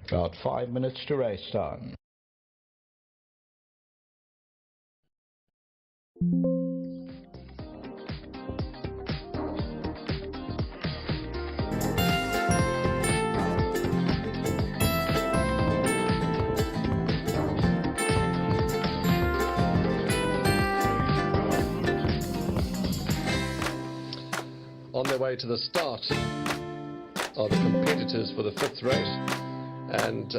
About 5 minutes to race time. On their way to the start are the competitors for the 5th race. And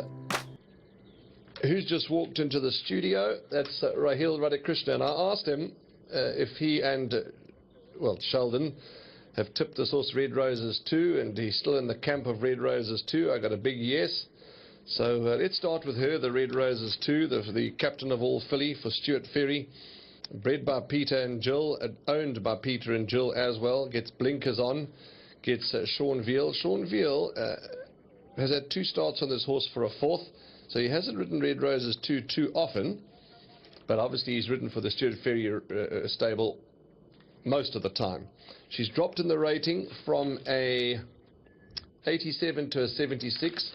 who's just walked into the studio? That's Rahil Radhakrishnan. And I asked him if he and, Sheldon have tipped this horse Red Roses 2, and he's still in the camp of Red Roses 2. I got a big yes. So let's start with her, the Red Roses 2, the captain of all filly for Stuart Ferry. Bred by Peter and Jill, owned by Peter and Jill as well. Gets blinkers on, gets Sean Veal. Sean Veal has had 2 starts on this horse for a 4th, so he hasn't ridden Red Roses 2 too often, but obviously he's ridden for the Stuart Ferry stable most of the time. She's dropped in the rating from a 87 to a 76.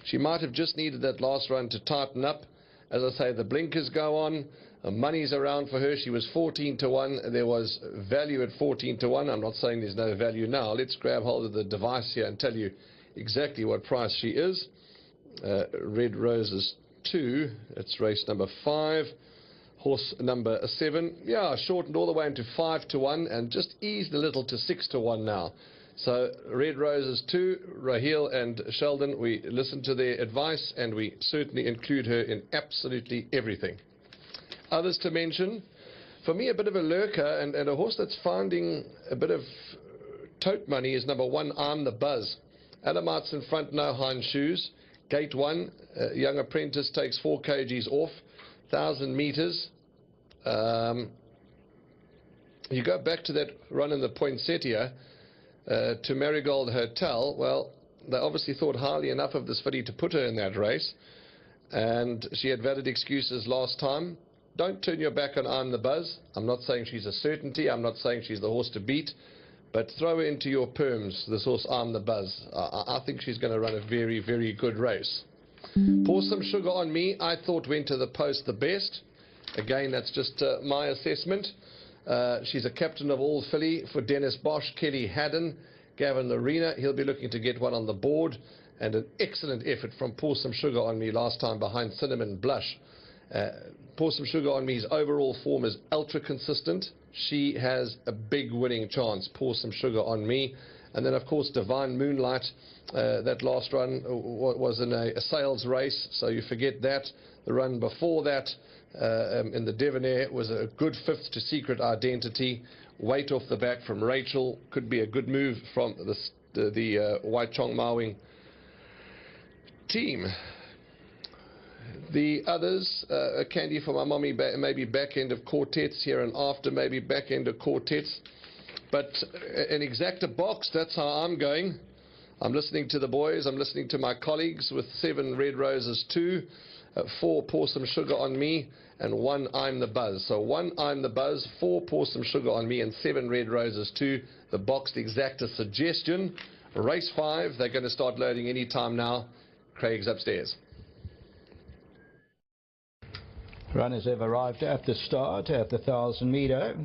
She might have just needed that last run to tighten up. As I say, the blinkers go on. Money's around for her. She was 14 to 1. There was value at 14 to 1. I'm not saying there's no value now. Let's grab hold of the device here and tell you exactly what price she is. Red Roses 2. It's race number 5. Horse number 7. Yeah, shortened all the way into 5 to 1 and just eased a little to 6 to 1 now. So Red Roses 2, Rahil and Sheldon, we listen to their advice and we certainly include her in absolutely everything. Others to mention, for me a bit of a lurker and a horse that's finding a bit of tote money is number 1, I'm the Buzz. Adamites in front, no hind shoes. Gate 1, young apprentice takes 4 kgs off, 1,000 metres. You go back to that run in the Poinsettia to Marigold Hotel. Well, they obviously thought highly enough of this filly to put her in that race, and she had valid excuses last time. Don't turn your back on I'm the Buzz. I'm not saying she's a certainty. I'm not saying she's the horse to beat. But throw her into your perms, this horse I'm the Buzz. I think she's going to run a very, very good race. Pour Some Sugar on Me, I thought went to the post the best. Again, that's just my assessment. She's a captain of all filly for Dennis Bosch, Kelly Haddon, Gavin Larena. He'll be looking to get one on the board. And an excellent effort from Pour Some Sugar on Me last time behind Cinnamon Blush. Pour Some Sugar on Me's overall form is ultra consistent. She has a big winning chance, Pour Some Sugar on Me. And then, of course, Divine Moonlight. That last run was in a sales race, so you forget that. The run before that in the Devonair was a good 5th to Secret Identity. Weight off the back from Rachel. Could be a good move from the White Chong Mawing team. The others, Candy for My Mommy, maybe back end of quartets here and after, maybe back end of quartets. But an exacta box, that's how I'm going. I'm listening to the boys, I'm listening to my colleagues with 7 Red Roses 2, 4 Pour Some Sugar on Me, and 1 I'm the Buzz. So 1 I'm the Buzz, 4 Pour Some Sugar on Me, and 7 Red Roses 2. The boxed exacta suggestion. Race 5, they're going to start loading any time now. Craig's upstairs. Runners have arrived at the start at the 1,000 metre.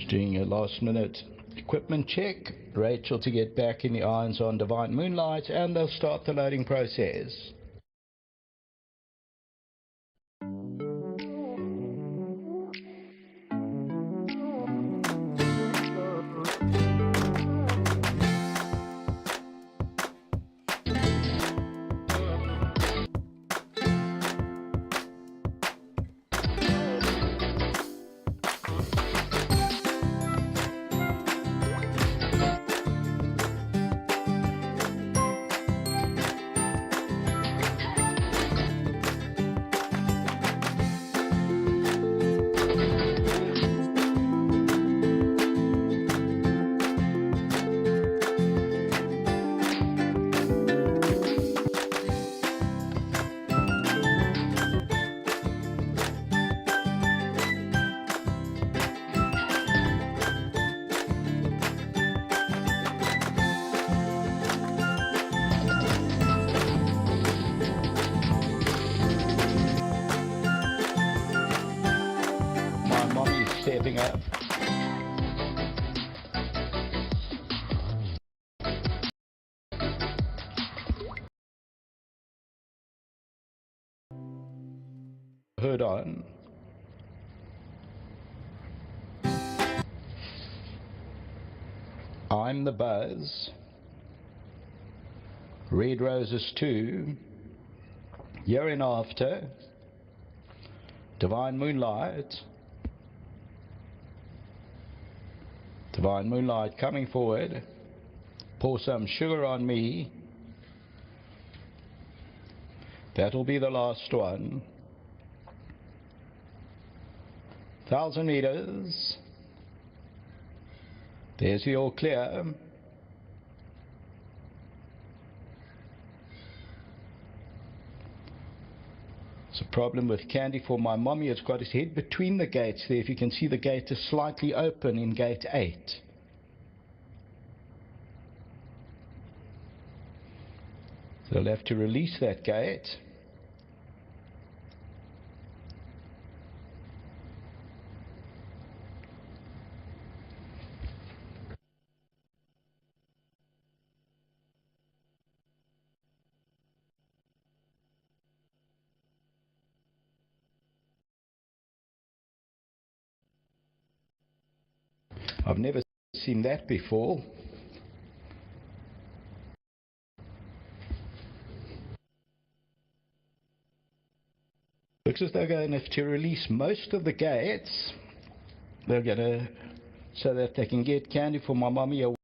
Just doing a last minute equipment check. Rachel to get back in the irons on Divine Moonlight, and they'll start the loading process. Stepping up. Hood on. I'm the Buzz. Red Roses 2. Year in After. Divine Moonlight. Divine Moonlight coming forward. Pour Some Sugar on Me. That'll be the last one. 1,000 meters. There's the all clear. It's a problem with Candy for My Mommy. It's got his head between the gates there. If you can see, the gate is slightly open in gate 8. So they'll have to release that gate. I've never seen that before. Looks as though they're going to have to release most of the gates. They're going to, so that they can get Candy for My Mommy away.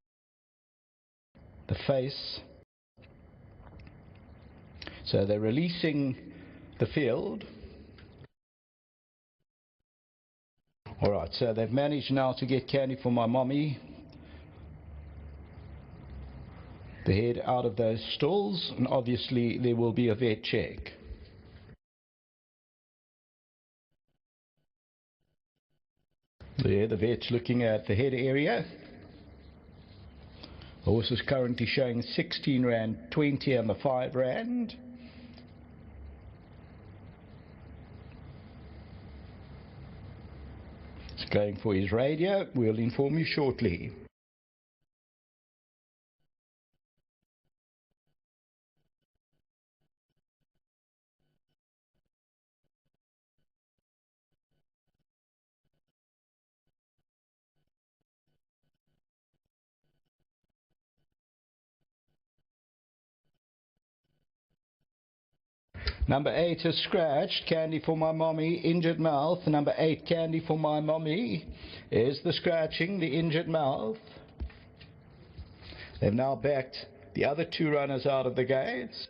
The face. So they're releasing the field. Alright, so they've managed now to get Candy for My Mommy, the head, out of those stalls, and obviously there will be a vet check. There, the vet's looking at the head area. The horse is currently showing 16 Rand 20 and the 5 Rand. It's going for his radio. We'll inform you shortly. Number 8 is scratched. Candy for My Mommy, injured mouth. Number 8, Candy for My Mommy, is the scratching, the injured mouth. They've now backed the other 2 runners out of the gates.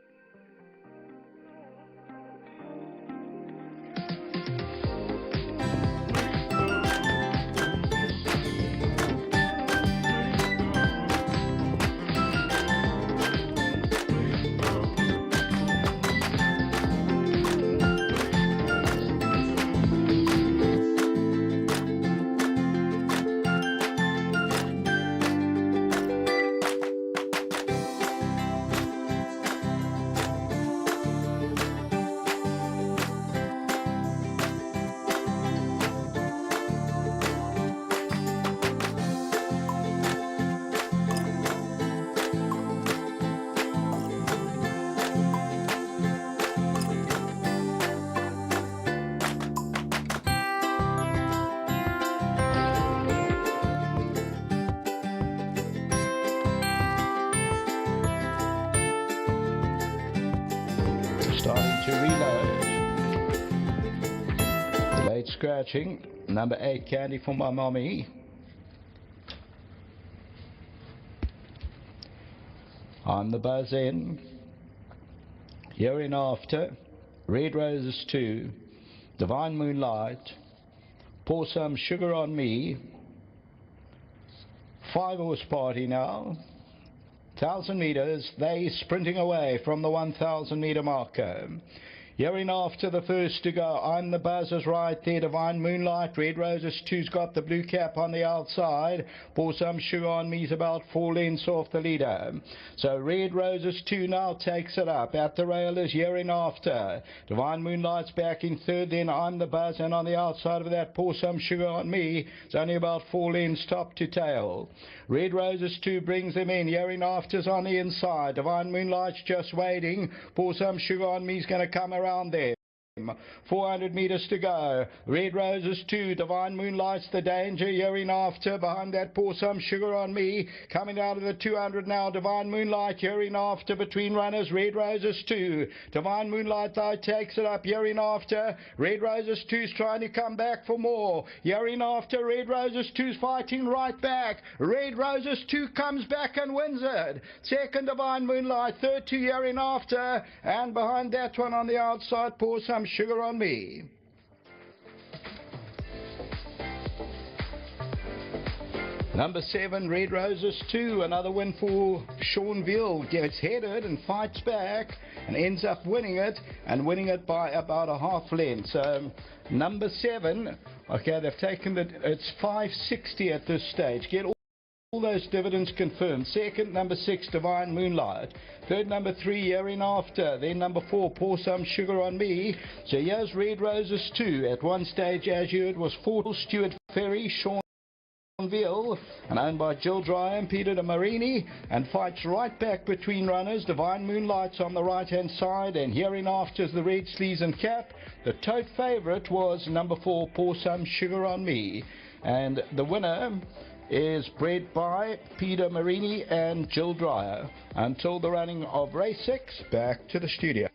to reload. Late scratching. Number 8, Candy for My Mommy. I'm the Buzz in. Here in after. Red Roses 2. Divine Moonlight. Pour Some Sugar on Me. 5 Horse Party now. 1,000 meters. They sprinting away from the 1,000 meter marker. Here in after, the first to go. I'm the Buzz is right there. Divine Moonlight. Red Roses 2's got the blue cap on the outside. Pour Some Sugar on Me's about 4 lengths off the leader. So Red Roses 2 now takes it up. At the rail is here in after. Divine Moonlight's back in third. Then I'm the Buzz, and on the outside of that, Pour Some Sugar on Me. It's only about 4 lengths top to tail. Red Roses 2 brings them in. Here in after's on the inside. Divine Moonlight's just waiting. Pour Some Sugar on Me's going to come around there. 400 meters to go. Red Roses 2, Divine Moonlight's the danger. Here in after, behind that, Pour Some Sugar on Me. Coming out of the 200 now, Divine Moonlight. Here in after, between runners, Red Roses 2. Divine Moonlight though takes it up. Here in after, Red Roses 2's trying to come back for more. Here in after, Red Roses 2's fighting right back. Red Roses 2 comes back and wins it. Second, Divine Moonlight. Third to Here in after, and behind that one on the outside, Pour Some Sugar on Me. Number 7, Red Roses 2, another win for Sean Veal. Gets headed and fights back and ends up winning it, and winning it by about a half length. So number 7, okay, they've taken it's 560 at this stage. Get all those dividends confirmed. Second, number 6, Divine Moonlight. Third, number 3, Here in after. Then number 4, Pour Some Sugar on Me. So here's Red Roses 2. At one stage, as you heard, was 4 Stuart Ferry, Sean Veal, and owned by Jill Dry and Peter de Marini, and fights right back between runners. Divine Moonlight's on the right hand side, and Here in after's the red sleeves and cap. The tote favourite was number 4, Pour Some Sugar on Me, and the winner is bred by Peter Marini and Jill Dreyer. Until the running of race 6, back to the studio.